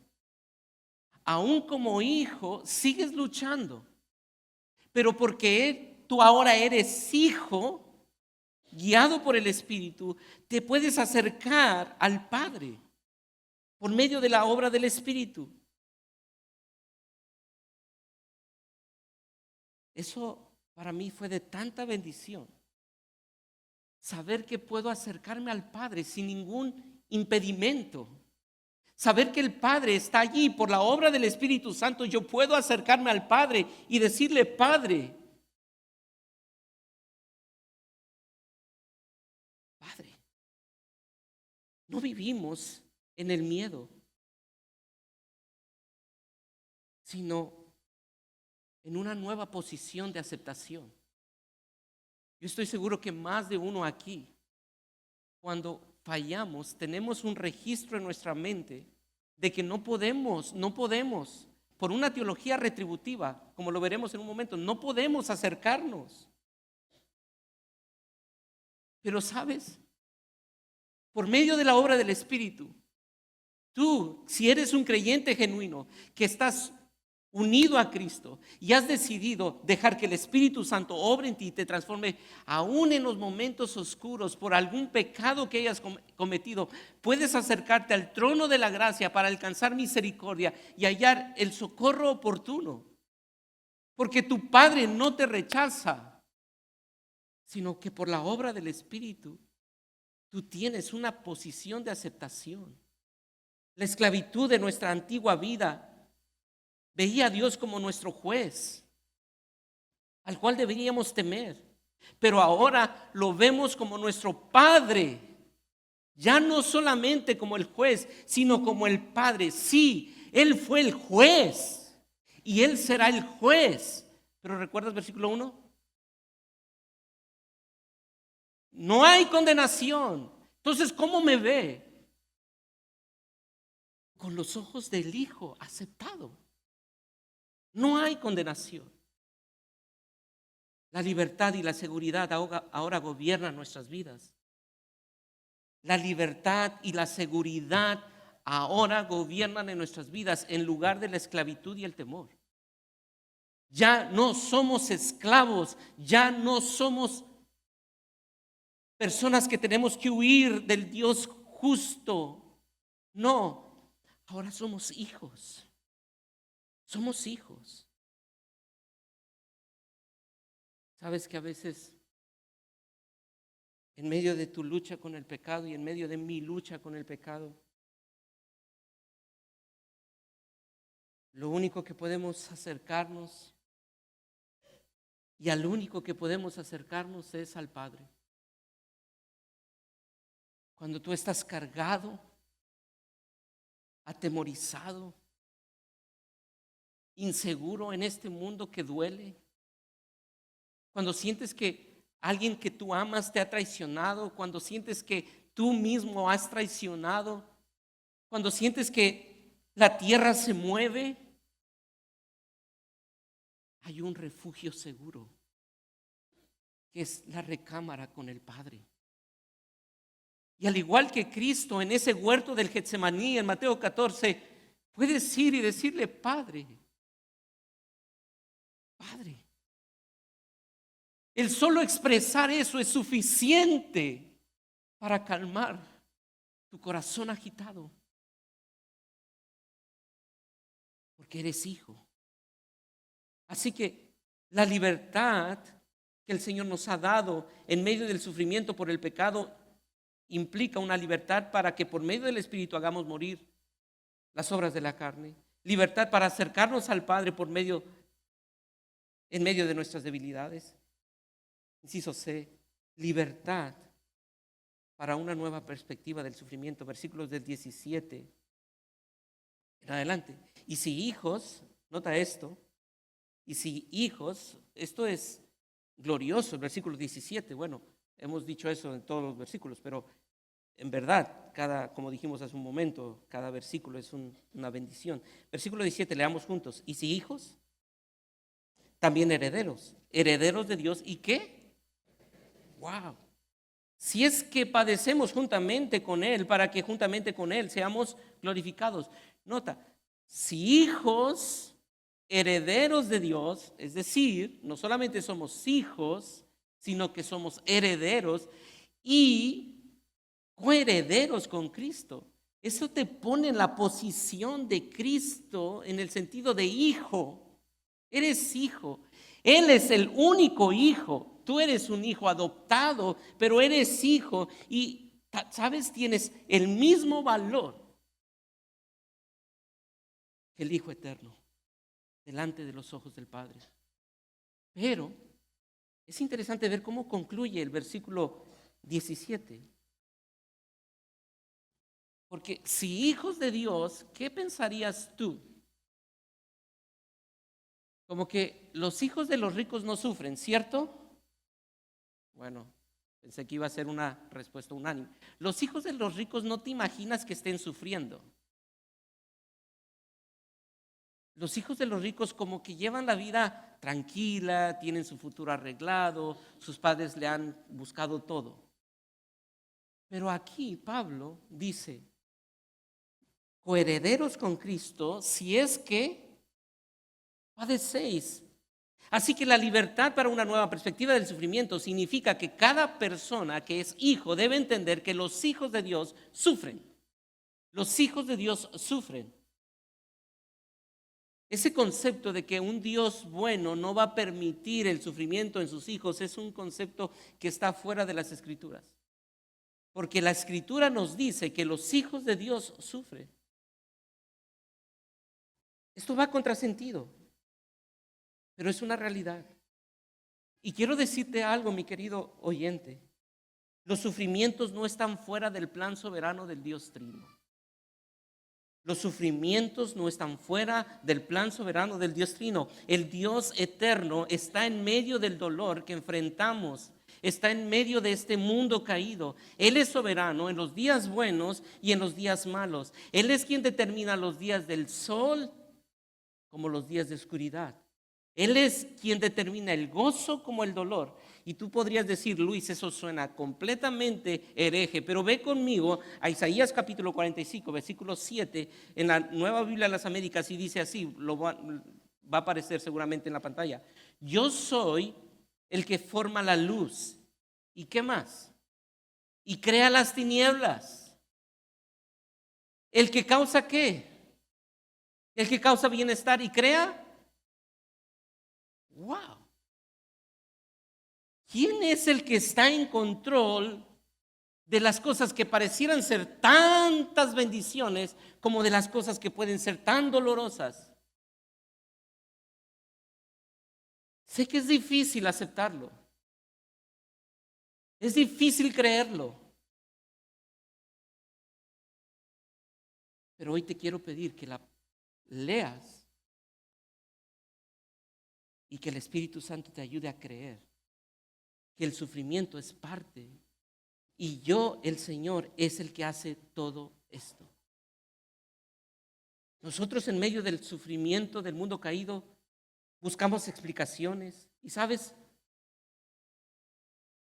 Aún como hijo, sigues luchando. Pero porque tú ahora eres hijo, guiado por el Espíritu, te puedes acercar al Padre por medio de la obra del Espíritu. Eso para mí fue de tanta bendición. Saber que puedo acercarme al Padre sin ningún impedimento. Saber que el Padre está allí por la obra del Espíritu Santo. Yo puedo acercarme al Padre y decirle: Padre, Padre. No vivimos en el miedo, sino en una nueva posición de aceptación. Yo estoy seguro que más de uno aquí, cuando fallamos, tenemos un registro en nuestra mente de que no podemos, por una teología retributiva, como lo veremos en un momento, no podemos acercarnos. Pero ¿sabes? Por medio de la obra del Espíritu, tú, si eres un creyente genuino, que estás unido a Cristo y has decidido dejar que el Espíritu Santo obre en ti y te transforme, aún en los momentos oscuros por algún pecado que hayas cometido, puedes acercarte al trono de la gracia para alcanzar misericordia y hallar el socorro oportuno. Porque tu Padre no te rechaza, sino que por la obra del Espíritu tú tienes una posición de aceptación. La esclavitud de nuestra antigua vida veía a Dios como nuestro juez, al cual deberíamos temer. Pero ahora lo vemos como nuestro Padre. Ya no solamente como el juez, sino como el Padre. Sí, Él fue el juez y Él será el juez. Pero ¿recuerdas versículo 1? No hay condenación. Entonces, ¿cómo me ve? Con los ojos del Hijo aceptado. No hay condenación. La libertad y la seguridad ahora gobiernan nuestras vidas. La libertad y la seguridad ahora gobiernan en nuestras vidas en lugar de la esclavitud y el temor. Ya no somos esclavos, ya no somos personas que tenemos que huir del Dios justo. No, ahora somos hijos. Somos hijos. Sabes que a veces, en medio de tu lucha con el pecado y en medio de mi lucha con el pecado, lo único que podemos acercarnos y al único que podemos acercarnos es al Padre. Cuando tú estás cargado, atemorizado, inseguro en este mundo que duele, cuando sientes que alguien que tú amas te ha traicionado, cuando sientes que tú mismo has traicionado, cuando sientes que la tierra se mueve, hay un refugio seguro, que es la recámara con el Padre. Y al igual que Cristo en ese huerto del Getsemaní, en Mateo 14, puedes ir y decirle: Padre, Padre. El solo expresar eso es suficiente para calmar tu corazón agitado, porque eres hijo. Así que la libertad que el Señor nos ha dado en medio del sufrimiento por el pecado implica una libertad para que por medio del Espíritu hagamos morir las obras de la carne. Libertad para acercarnos al Padre en medio de nuestras debilidades. Inciso C, libertad para una nueva perspectiva del sufrimiento. Versículos del 17 en adelante. Y si hijos, nota esto, Y si hijos, esto es glorioso, el versículo 17, bueno, hemos dicho eso en todos los versículos, pero en verdad, como dijimos hace un momento, cada versículo es una bendición. Versículo 17, leamos juntos. Y si hijos, también herederos, herederos de Dios. ¿Y qué? ¡Wow! Si es que padecemos juntamente con Él, para que juntamente con Él seamos glorificados. Nota, si hijos, herederos de Dios, es decir, no solamente somos hijos, sino que somos herederos y coherederos con Cristo. Eso te pone en la posición de Cristo en el sentido de hijo. Eres hijo. Él es el único hijo. Tú eres un hijo adoptado, pero eres hijo y, ¿sabes? Tienes el mismo valor que el Hijo eterno delante de los ojos del Padre. Pero es interesante ver cómo concluye el versículo 17. Porque si hijos de Dios, ¿qué pensarías tú? Como que los hijos de los ricos no sufren, ¿cierto? Bueno, pensé que iba a ser una respuesta unánime. Los hijos de los ricos no te imaginas que estén sufriendo. Los hijos de los ricos como que llevan la vida tranquila, tienen su futuro arreglado, sus padres le han buscado todo. Pero aquí Pablo dice, coherederos con Cristo, si es que padecéis. Así que la libertad para una nueva perspectiva del sufrimiento significa que cada persona que es hijo debe entender que los hijos de Dios sufren. Los hijos de Dios sufren. Ese concepto de que un Dios bueno no va a permitir el sufrimiento en sus hijos es un concepto que está fuera de las Escrituras. Porque la Escritura nos dice que los hijos de Dios sufren. Esto va a contrasentido, pero es una realidad. Y quiero decirte algo, mi querido oyente. Los sufrimientos no están fuera del plan soberano del Dios Trino. Los sufrimientos no están fuera del plan soberano del Dios Trino. El Dios eterno está en medio del dolor que enfrentamos. Está en medio de este mundo caído. Él es soberano en los días buenos y en los días malos. Él es quien determina los días del sol como los días de oscuridad. Él es quien determina el gozo como el dolor. Y tú podrías decir, Luis, eso suena completamente hereje, pero ve conmigo a Isaías capítulo 45, versículo 7, en la Nueva Biblia de las Américas, y dice así, va a aparecer seguramente en la pantalla. Yo soy el que forma la luz. ¿Y qué más? Y crea las tinieblas. ¿El que causa qué? El que causa bienestar y crea. ¡Wow! ¿Quién es el que está en control de las cosas que parecieran ser tantas bendiciones como de las cosas que pueden ser tan dolorosas? Sé que es difícil aceptarlo. Es difícil creerlo. Pero hoy te quiero pedir que la leas y que el Espíritu Santo te ayude a creer que el sufrimiento es parte y yo, el Señor, es el que hace todo esto. Nosotros en medio del sufrimiento del mundo caído buscamos explicaciones y sabes,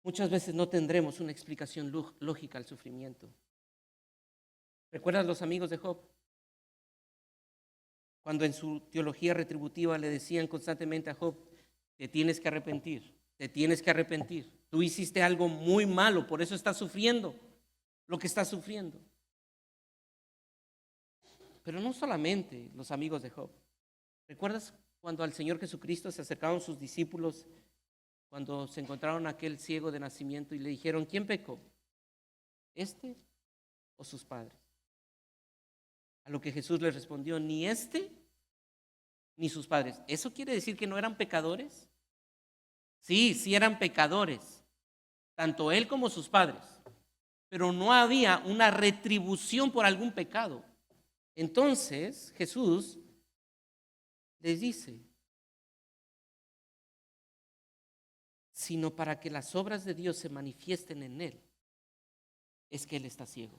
muchas veces no tendremos una explicación lógica al sufrimiento. ¿Recuerdas los amigos de Job? Cuando en su teología retributiva le decían constantemente a Job, te tienes que arrepentir, te tienes que arrepentir. Tú hiciste algo muy malo, por eso estás sufriendo lo que estás sufriendo. Pero no solamente los amigos de Job. ¿Recuerdas cuando al Señor Jesucristo se acercaron sus discípulos, cuando se encontraron a aquel ciego de nacimiento y le dijeron, ¿quién pecó? ¿Este o sus padres? A lo que Jesús les respondió, ni este ni sus padres. ¿Eso quiere decir que no eran pecadores? Sí, sí eran pecadores, tanto él como sus padres, pero no había una retribución por algún pecado. Entonces Jesús les dice, sino para que las obras de Dios se manifiesten en él, es que él está ciego.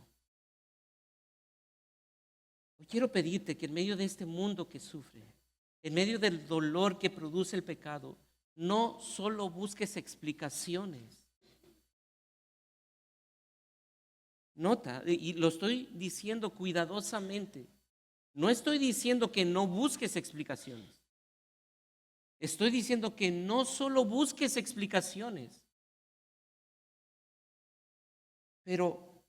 Hoy quiero pedirte que en medio de este mundo que sufre, en medio del dolor que produce el pecado, no solo busques explicaciones. Nota, y lo estoy diciendo cuidadosamente, no estoy diciendo que no busques explicaciones. Estoy diciendo que no solo busques explicaciones, pero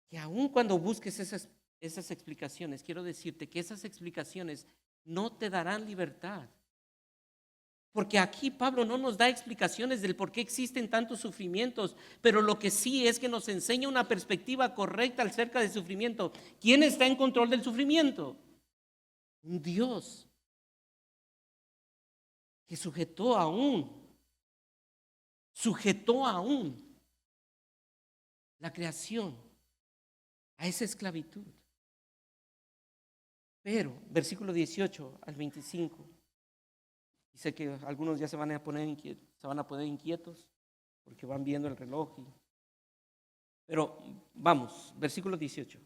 que aun cuando busques esas explicaciones, quiero decirte que esas explicaciones no te darán libertad. Porque aquí Pablo no nos da explicaciones del por qué existen tantos sufrimientos, pero lo que sí es que nos enseña una perspectiva correcta acerca del sufrimiento. ¿Quién está en control del sufrimiento? Un Dios que sujetó aún la creación a esa esclavitud. Pero, versículo 18 al 25, dice que algunos ya se van a poner inquietos porque van viendo el reloj. Pero vamos, versículo 18.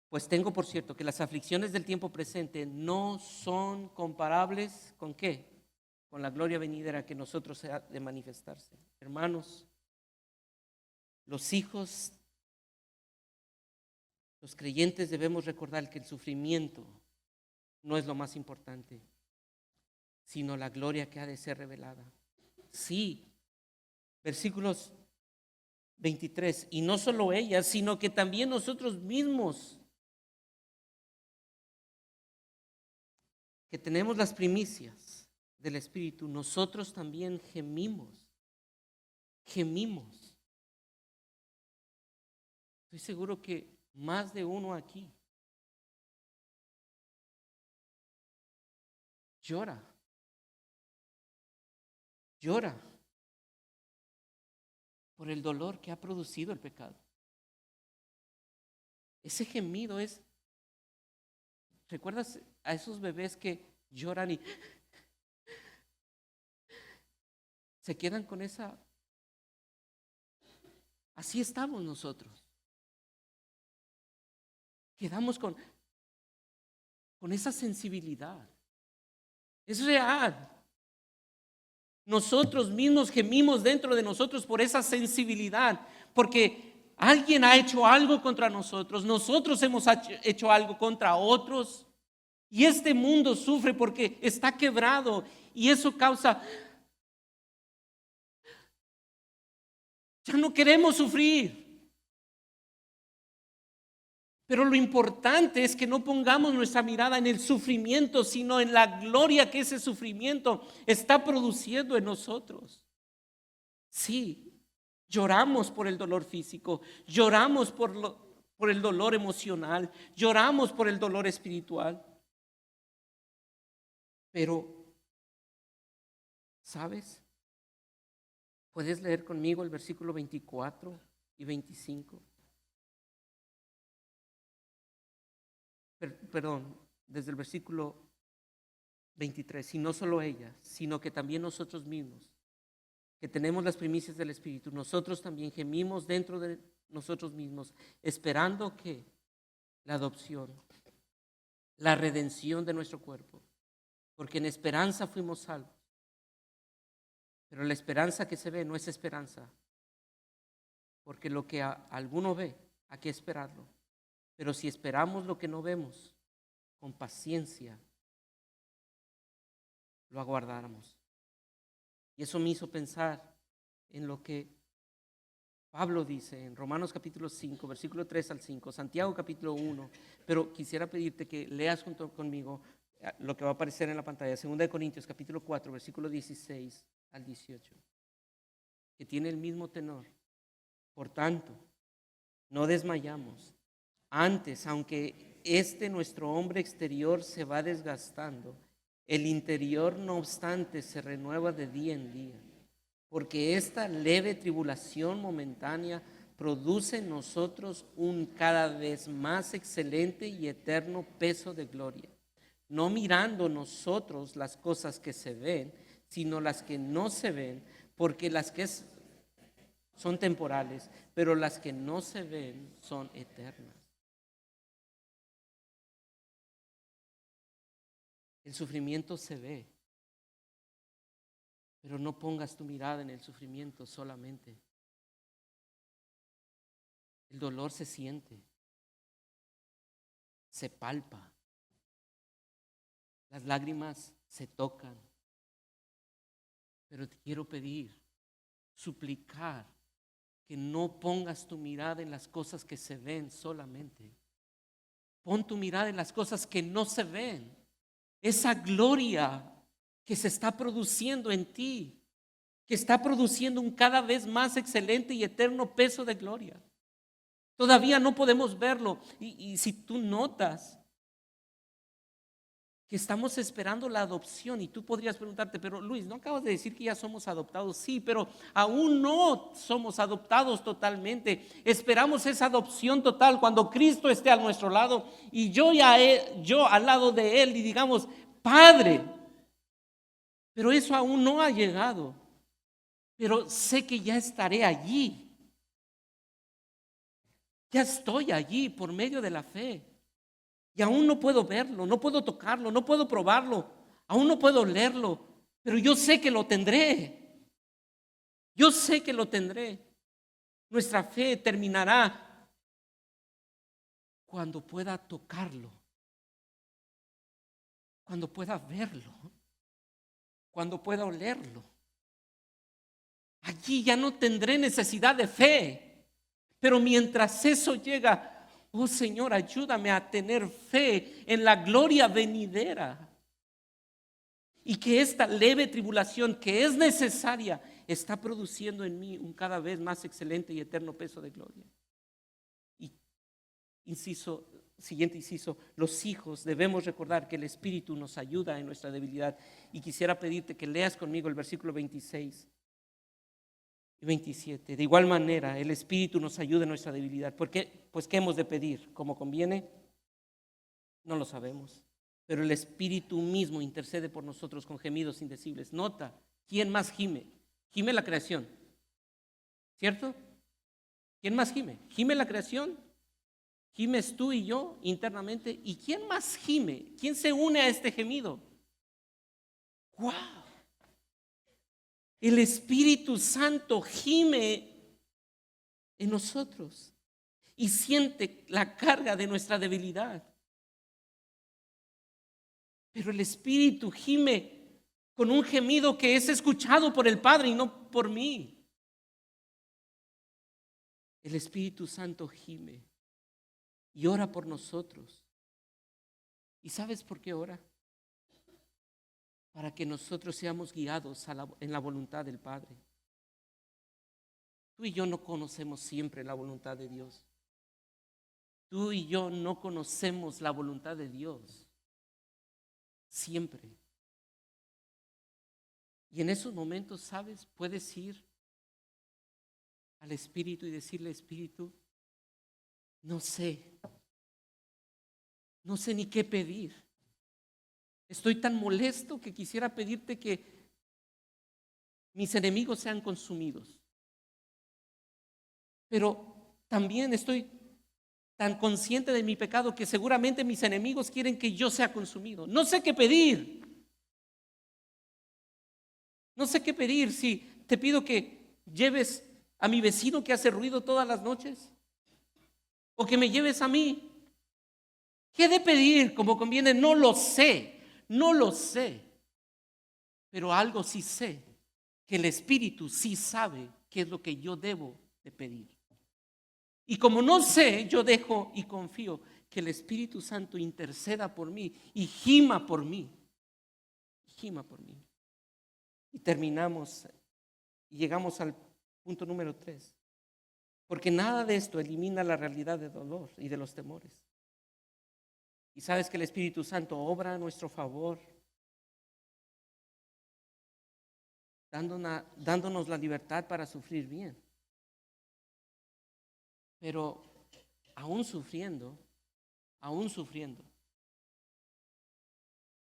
Pues tengo por cierto que las aflicciones del tiempo presente no son comparables ¿con qué? Con la gloria venidera que nosotros ha de manifestarse. Hermanos, los creyentes debemos recordar que el sufrimiento no es lo más importante, sino la gloria que ha de ser revelada. Sí, versículos 23, y no solo ella, sino que también nosotros mismos, que tenemos las primicias del Espíritu, nosotros también gemimos. Estoy seguro que más de uno aquí llora por el dolor que ha producido el pecado. Ese gemido es, ¿recuerdas a esos bebés que lloran y se quedan con esa? Así estamos nosotros. Quedamos con esa sensibilidad. Es real. Nosotros mismos gemimos dentro de nosotros por esa sensibilidad, porque alguien ha hecho algo contra nosotros, nosotros hemos hecho algo contra otros, y este mundo sufre porque está quebrado, y eso causa, ya no queremos sufrir. Pero lo importante es que no pongamos nuestra mirada en el sufrimiento, sino en la gloria que ese sufrimiento está produciendo en nosotros. Sí, lloramos por el dolor físico, lloramos por el dolor emocional, lloramos por el dolor espiritual. Pero, ¿sabes? ¿Puedes leer conmigo el versículo 24 y 25? Perdón, desde el versículo 23, y no solo ella, sino que también nosotros mismos, que tenemos las primicias del Espíritu, nosotros también gemimos dentro de nosotros mismos, esperando que la adopción, la redención de nuestro cuerpo, porque en esperanza fuimos salvos. Pero la esperanza que se ve no es esperanza, porque lo que alguno ve, hay que esperarlo. Pero si esperamos lo que no vemos, con paciencia lo aguardáramos. Y eso me hizo pensar en lo que Pablo dice en Romanos capítulo 5, versículo 3 al 5, Santiago capítulo 1, pero quisiera pedirte que leas junto conmigo lo que va a aparecer en la pantalla, 2 Corintios capítulo 4, versículo 16 al 18, que tiene el mismo tenor. Por tanto, no desmayamos. Antes, aunque nuestro hombre exterior se va desgastando, el interior no obstante se renueva de día en día, porque esta leve tribulación momentánea produce en nosotros un cada vez más excelente y eterno peso de gloria, no mirando nosotros las cosas que se ven, sino las que no se ven, porque son temporales, pero las que no se ven son eternas. El sufrimiento se ve, pero no pongas tu mirada en el sufrimiento solamente. El dolor se siente, se palpa, las lágrimas se tocan, pero te quiero pedir, suplicar, que no pongas tu mirada en las cosas que se ven solamente. Pon tu mirada en las cosas que no se ven. Esa gloria que se está produciendo en ti, que está produciendo un cada vez más excelente y eterno peso de gloria. Todavía no podemos verlo. Y si tú notas que estamos esperando la adopción, y tú podrías preguntarte, pero Luis, ¿no acabas de decir que ya somos adoptados? Sí, pero aún no somos adoptados totalmente. Esperamos esa adopción total cuando Cristo esté a nuestro lado y yo al lado de Él y digamos, Padre. Pero eso aún no ha llegado. Pero sé que ya estaré allí. Ya estoy allí por medio de la fe. Y aún no puedo verlo, no puedo tocarlo, no puedo probarlo, aún no puedo leerlo, pero yo sé que lo tendré. Yo sé que lo tendré. Nuestra fe terminará cuando pueda tocarlo, cuando pueda verlo, cuando pueda olerlo. Allí ya no tendré necesidad de fe, pero mientras eso llega, oh Señor, ayúdame a tener fe en la gloria venidera. Y que esta leve tribulación que es necesaria está produciendo en mí un cada vez más excelente y eterno peso de gloria. Y siguiente inciso, los hijos debemos recordar que el Espíritu nos ayuda en nuestra debilidad. Y quisiera pedirte que leas conmigo el versículo 26 y 27. De igual manera, el Espíritu nos ayuda en nuestra debilidad. ¿Por qué? Pues ¿qué hemos de pedir? ¿Cómo conviene? No lo sabemos. Pero el Espíritu mismo intercede por nosotros con gemidos indecibles. Nota, ¿quién más gime? Gime la creación, ¿cierto? ¿Quién más gime? Gime la creación. Gimes tú y yo internamente. ¿Y quién más gime? ¿Quién se une a este gemido? ¡Wow! El Espíritu Santo gime en nosotros y siente la carga de nuestra debilidad. Pero el Espíritu gime con un gemido que es escuchado por el Padre y no por mí. El Espíritu Santo gime y ora por nosotros. ¿Y sabes por qué ora? Para que nosotros seamos guiados en la voluntad del Padre. Tú y yo no conocemos siempre la voluntad de Dios. Tú y yo no conocemos la voluntad de Dios siempre. Y en esos momentos, ¿sabes? Puedes ir al Espíritu y decirle, Espíritu, no sé ni qué pedir. Estoy tan molesto que quisiera pedirte que mis enemigos sean consumidos. Pero también estoy tan consciente de mi pecado que seguramente mis enemigos quieren que yo sea consumido. No sé qué pedir. No sé qué pedir. Si te pido que lleves a mi vecino que hace ruido todas las noches, o que me lleves a mí. ¿Qué he de pedir como conviene? No lo sé. Pero algo sí sé, que el Espíritu sí sabe qué es lo que yo debo de pedir. Y como no sé, yo dejo y confío que el Espíritu Santo interceda por mí y gima por mí. Y terminamos y llegamos al punto número 3. Porque nada de esto elimina la realidad del dolor y de los temores. Y sabes que el Espíritu Santo obra a nuestro favor, dándonos la libertad para sufrir bien. Pero aún sufriendo,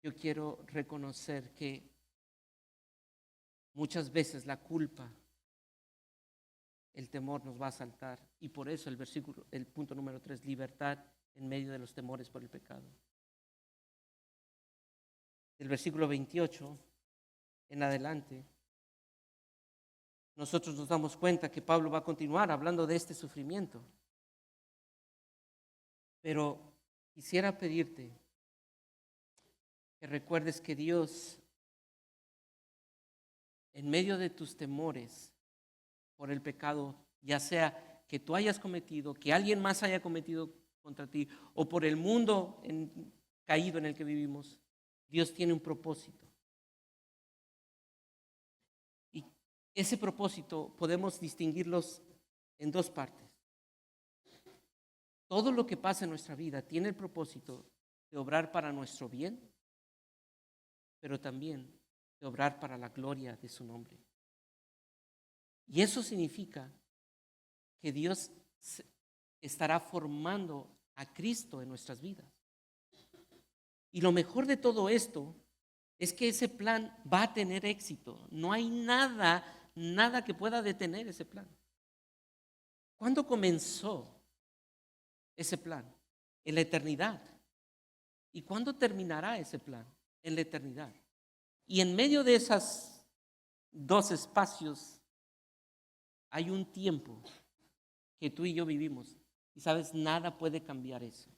yo quiero reconocer que muchas veces la culpa, el temor nos va a asaltar. Y por eso el punto número 3, libertad en medio de los temores por el pecado. Del versículo 28 en adelante, nosotros nos damos cuenta que Pablo va a continuar hablando de este sufrimiento. Pero quisiera pedirte que recuerdes que Dios, en medio de tus temores por el pecado, ya sea que tú hayas cometido, que alguien más haya cometido contra ti, o por el mundo caído en el que vivimos, Dios tiene un propósito. Y ese propósito podemos distinguirlos en dos partes. Todo lo que pasa en nuestra vida tiene el propósito de obrar para nuestro bien, pero también de obrar para la gloria de su nombre. Y eso significa que Dios estará formando a Cristo en nuestras vidas. Y lo mejor de todo esto es que ese plan va a tener éxito. No hay nada que pueda detener ese plan. ¿Cuándo comenzó ese plan? En la eternidad. ¿Y cuándo terminará ese plan? En la eternidad. Y en medio de esos dos espacios hay un tiempo que tú y yo vivimos. Y sabes, nada puede cambiar eso.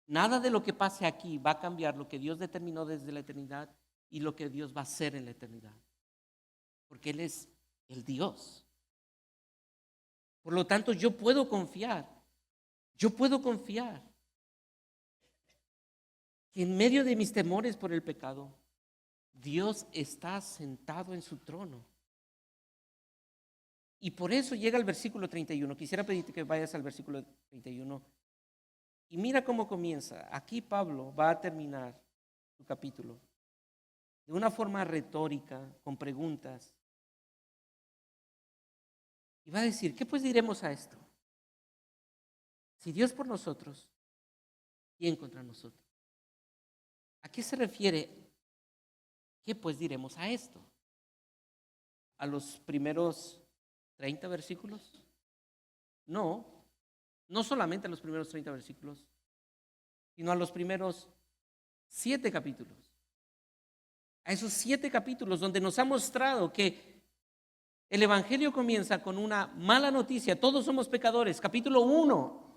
Nada de lo que pase aquí va a cambiar lo que Dios determinó desde la eternidad y lo que Dios va a hacer en la eternidad. Porque Él es el Dios. Por lo tanto, yo puedo confiar que en medio de mis temores por el pecado, Dios está sentado en su trono. Y por eso llega el versículo 31. Quisiera pedirte que vayas al versículo 31. Y mira cómo comienza. Aquí Pablo va a terminar su capítulo de una forma retórica, con preguntas. Y va a decir, ¿qué pues diremos a esto? Si Dios por nosotros, ¿quién contra nosotros? ¿A qué se refiere? ¿Qué pues diremos a esto? ¿A los primeros 30 versículos? No solamente a los primeros 30 versículos, sino a los primeros 7 capítulos. A esos 7 capítulos donde nos ha mostrado que el Evangelio comienza con una mala noticia. Todos somos pecadores. Capítulo 1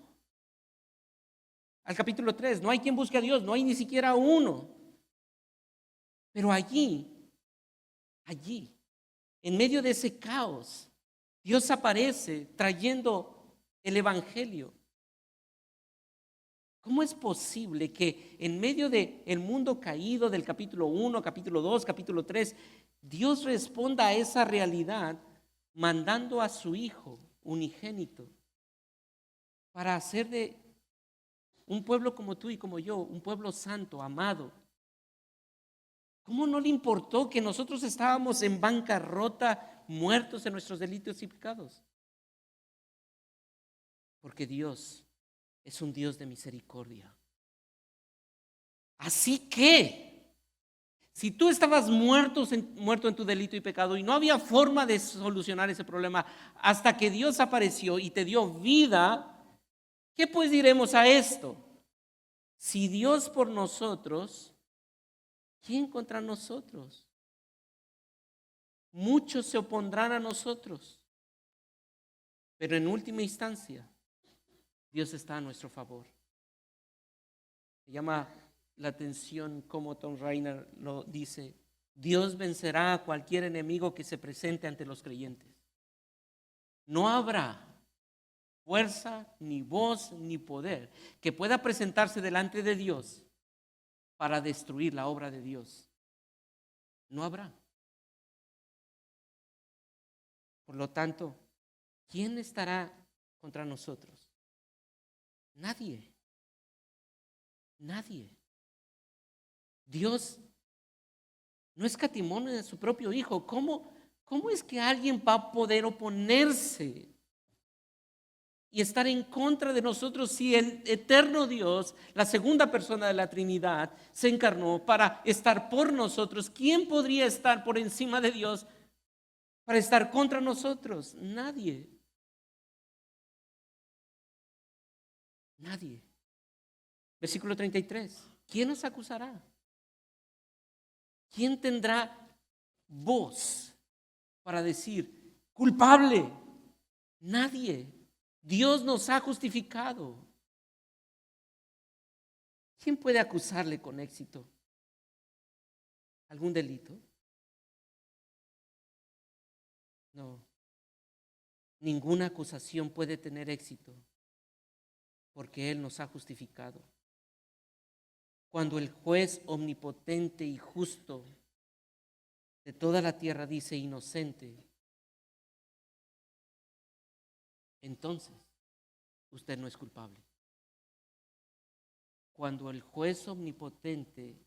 al capítulo 3. No hay quien busque a Dios, no hay ni siquiera uno. Pero allí, en medio de ese caos, Dios aparece trayendo el Evangelio. ¿Cómo es posible que en medio del mundo caído del capítulo 1, capítulo 2, capítulo 3, Dios responda a esa realidad mandando a su Hijo unigénito para hacer de un pueblo como tú y como yo, un pueblo santo, amado? ¿Cómo no le importó que nosotros estábamos en bancarrota, muertos en nuestros delitos y pecados? Porque Dios es un Dios de misericordia. Así que, si tú estabas muerto en tu delito y pecado y no había forma de solucionar ese problema hasta que Dios apareció y te dio vida, ¿qué pues diremos a esto? Si Dios por nosotros, ¿quién contra nosotros? Muchos se opondrán a nosotros, pero en última instancia, Dios está a nuestro favor. Me llama la atención como Tom Rainer lo dice: Dios vencerá a cualquier enemigo que se presente ante los creyentes. No habrá fuerza, ni voz, ni poder que pueda presentarse delante de Dios para destruir la obra de Dios. No habrá. Por lo tanto, ¿quién estará contra nosotros? Nadie. Dios no escatimó de su propio Hijo. ¿Cómo es que alguien va a poder oponerse y estar en contra de nosotros si el eterno Dios, la segunda persona de la Trinidad, se encarnó para estar por nosotros? ¿Quién podría estar por encima de Dios para estar contra nosotros? Nadie. Nadie. Versículo 33. ¿Quién nos acusará? ¿Quién tendrá voz para decir culpable? Nadie. Dios nos ha justificado. ¿Quién puede acusarle con éxito? ¿Algún delito? No. Ninguna acusación puede tener éxito porque Él nos ha justificado. Cuando el juez omnipotente y justo de toda la tierra dice inocente, entonces usted no es culpable. Cuando el juez omnipotente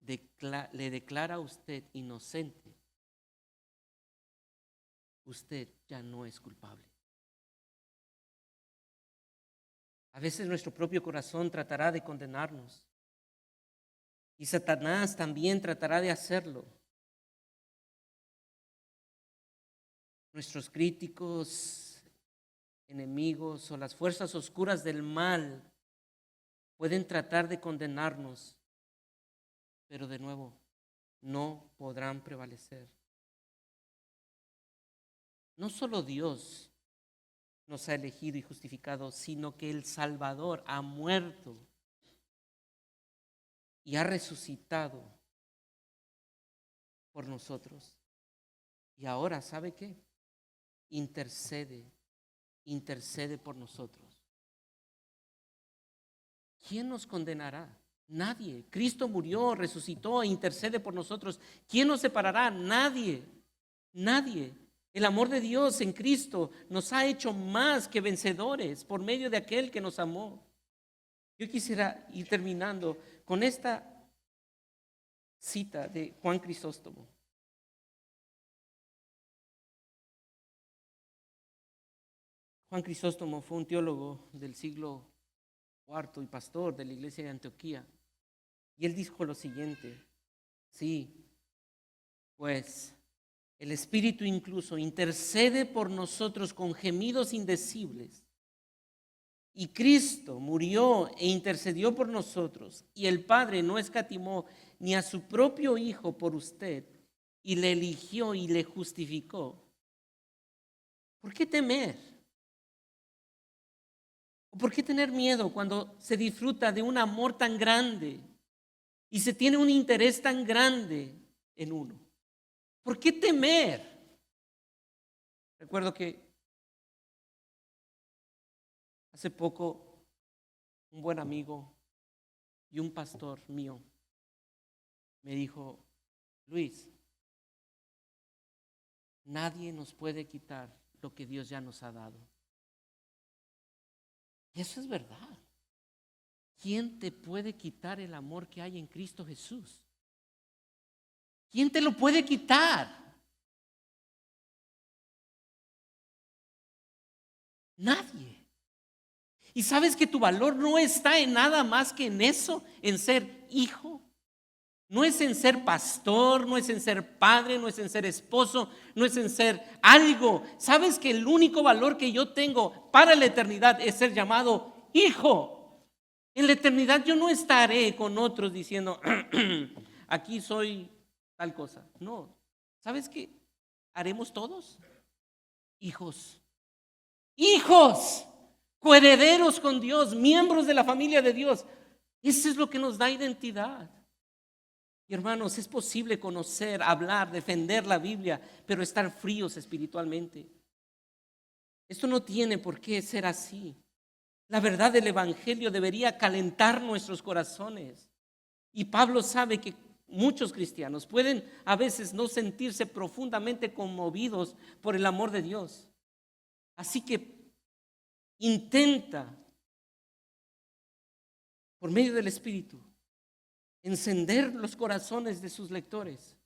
le declara a usted inocente, usted ya no es culpable. A veces nuestro propio corazón tratará de condenarnos y Satanás también tratará de hacerlo. Nuestros críticos, enemigos o las fuerzas oscuras del mal pueden tratar de condenarnos, pero de nuevo, no podrán prevalecer. No solo Dios nos ha elegido y justificado, sino que el Salvador ha muerto y ha resucitado por nosotros. Y ahora, ¿sabe qué? Intercede por nosotros. ¿Quién nos condenará? Nadie. Cristo murió, resucitó e intercede por nosotros. ¿Quién nos separará? Nadie. Nadie. El amor de Dios en Cristo nos ha hecho más que vencedores por medio de aquel que nos amó. Yo quisiera ir terminando con esta cita de Juan Crisóstomo. Juan Crisóstomo fue un teólogo del siglo IV y pastor de la iglesia de Antioquía. Y él dijo lo siguiente: sí, pues el Espíritu incluso intercede por nosotros con gemidos indecibles. Y Cristo murió e intercedió por nosotros, y el Padre no escatimó ni a su propio Hijo por usted, y le eligió y le justificó. ¿Por qué temer? ¿O por qué tener miedo cuando se disfruta de un amor tan grande y se tiene un interés tan grande en uno? ¿Por qué temer? Recuerdo que hace poco un buen amigo y un pastor mío me dijo: Luis, nadie nos puede quitar lo que Dios ya nos ha dado. Y eso es verdad. ¿Quién te puede quitar el amor que hay en Cristo Jesús? ¿Quién te lo puede quitar? Nadie. Y sabes que tu valor no está en nada más que en eso, en ser hijo. No es en ser pastor, no es en ser padre, no es en ser esposo, no es en ser algo. Sabes que el único valor que yo tengo para la eternidad es ser llamado hijo. En la eternidad yo no estaré con otros diciendo aquí soy tal cosa. No. ¿Sabes qué haremos todos? Hijos. Hijos, coherederos con Dios, miembros de la familia de Dios. Eso es lo que nos da identidad. Y hermanos, es posible conocer, hablar, defender la Biblia, pero estar fríos espiritualmente. Esto no tiene por qué ser así. La verdad del Evangelio debería calentar nuestros corazones. Y Pablo sabe que muchos cristianos pueden a veces no sentirse profundamente conmovidos por el amor de Dios. Así que intenta, por medio del Espíritu, encender los corazones de sus lectores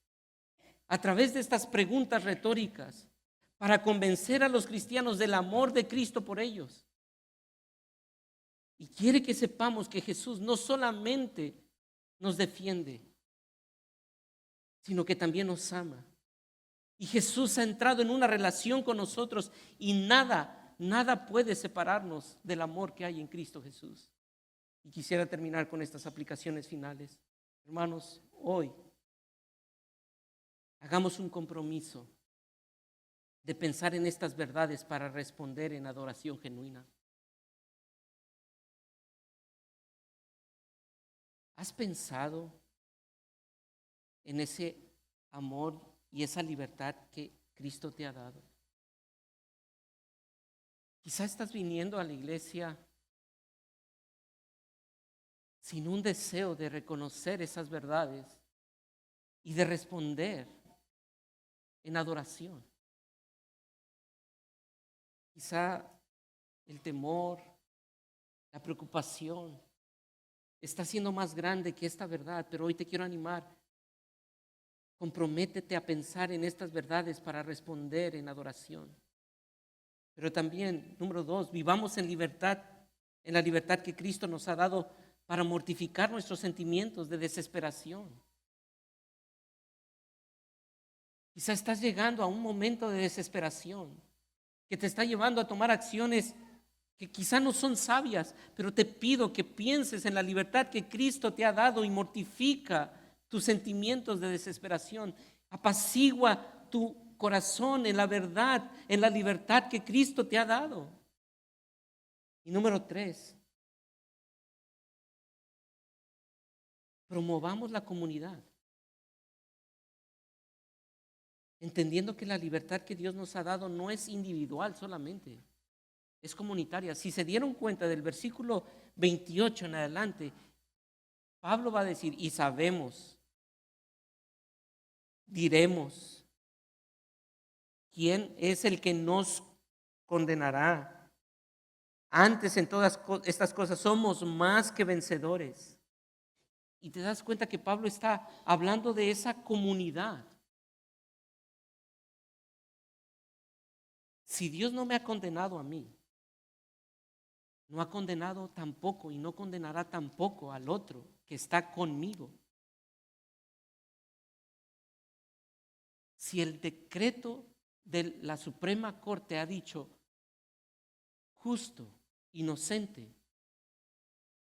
a través de estas preguntas retóricas para convencer a los cristianos del amor de Cristo por ellos. Y quiere que sepamos que Jesús no solamente nos defiende, sino que también nos ama. Y Jesús ha entrado en una relación con nosotros y nada puede separarnos del amor que hay en Cristo Jesús. Y quisiera terminar con estas aplicaciones finales. Hermanos, hoy hagamos un compromiso de pensar en estas verdades para responder en adoración genuina. ¿Has pensado en ese amor y esa libertad que Cristo te ha dado? Quizá estás viniendo a la iglesia sin un deseo de reconocer esas verdades y de responder en adoración. Quizá el temor, la preocupación está siendo más grande que esta verdad, pero hoy te quiero animar. Comprométete a pensar en estas verdades para responder en adoración. Pero también, número 2, vivamos en libertad, en la libertad que Cristo nos ha dado para mortificar nuestros sentimientos de desesperación. Quizá estás llegando a un momento de desesperación que te está llevando a tomar acciones que quizá no son sabias, pero te pido que pienses en la libertad que Cristo te ha dado y mortifica tus sentimientos de desesperación. Apacigua tu corazón en la verdad, en la libertad que Cristo te ha dado. Y número 3, promovamos la comunidad, entendiendo que la libertad que Dios nos ha dado no es individual solamente, es comunitaria. Si se dieron cuenta del versículo 28 en adelante, Pablo va a decir, y sabemos, diremos, ¿quién es el que nos condenará? Antes en todas estas cosas somos más que vencedores. Y te das cuenta que Pablo está hablando de esa comunidad. Si Dios no me ha condenado a mí, no ha condenado tampoco y no condenará tampoco al otro que está conmigo. Si el decreto de la Suprema Corte ha dicho justo, inocente,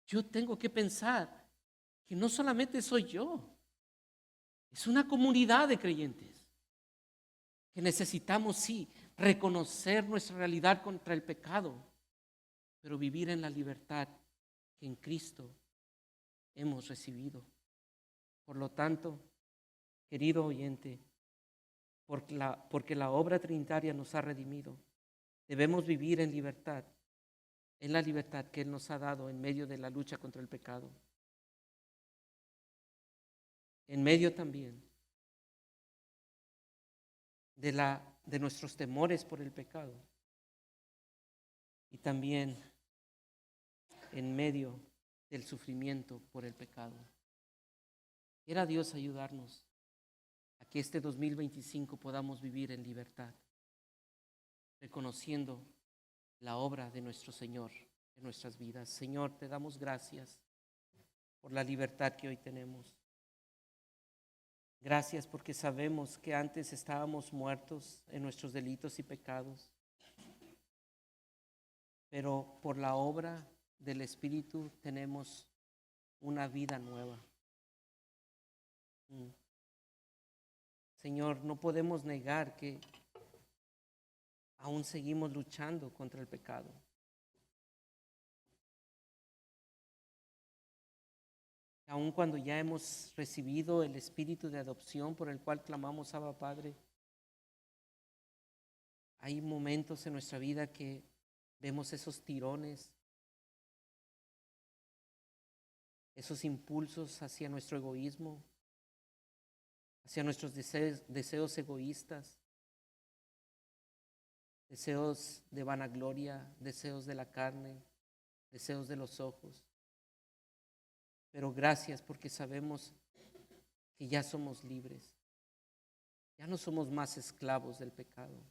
yo tengo que pensar que no solamente soy yo, es una comunidad de creyentes que necesitamos, sí, reconocer nuestra realidad contra el pecado, pero vivir en la libertad que en Cristo hemos recibido. Por lo tanto, querido oyente, porque la obra trinitaria nos ha redimido, debemos vivir en libertad, en la libertad que Él nos ha dado en medio de la lucha contra el pecado. En medio también de nuestros temores por el pecado. Y también en medio del sufrimiento por el pecado. Quiera Dios ayudarnos a que este 2025 podamos vivir en libertad, reconociendo la obra de nuestro Señor en nuestras vidas. Señor, te damos gracias por la libertad que hoy tenemos. Gracias porque sabemos que antes estábamos muertos en nuestros delitos y pecados, pero por la obra del Espíritu tenemos una vida nueva. Señor, no podemos negar que aún seguimos luchando contra el pecado. Aun cuando ya hemos recibido el espíritu de adopción por el cual clamamos Abba Padre, hay momentos en nuestra vida que vemos esos tirones, esos impulsos hacia nuestro egoísmo, hacia nuestros deseos egoístas, deseos de vanagloria, deseos de la carne, deseos de los ojos. Pero gracias porque sabemos que ya somos libres. Ya no somos más esclavos del pecado.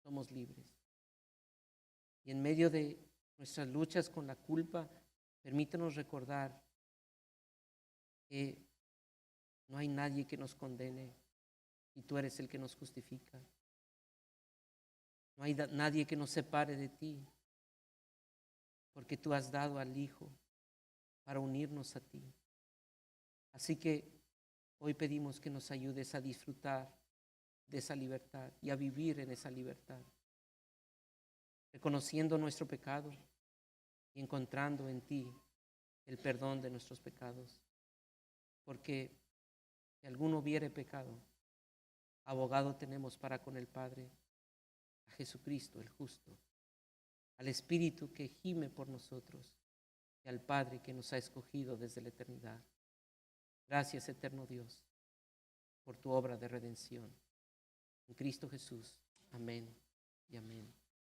Somos libres. Y en medio de nuestras luchas con la culpa, permítanos recordar que no hay nadie que nos condene, y tú eres el que nos justifica. No hay nadie que nos separe de ti, porque tú has dado al Hijo para unirnos a ti. Así que hoy pedimos que nos ayudes a disfrutar de esa libertad y a vivir en esa libertad, reconociendo nuestro pecado y encontrando en ti el perdón de nuestros pecados. Porque si alguno hubiere pecado, abogado tenemos para con el Padre, a Jesucristo el justo, al Espíritu que gime por nosotros y al Padre que nos ha escogido desde la eternidad. Gracias, eterno Dios, por tu obra de redención. En Cristo Jesús. Amén y amén.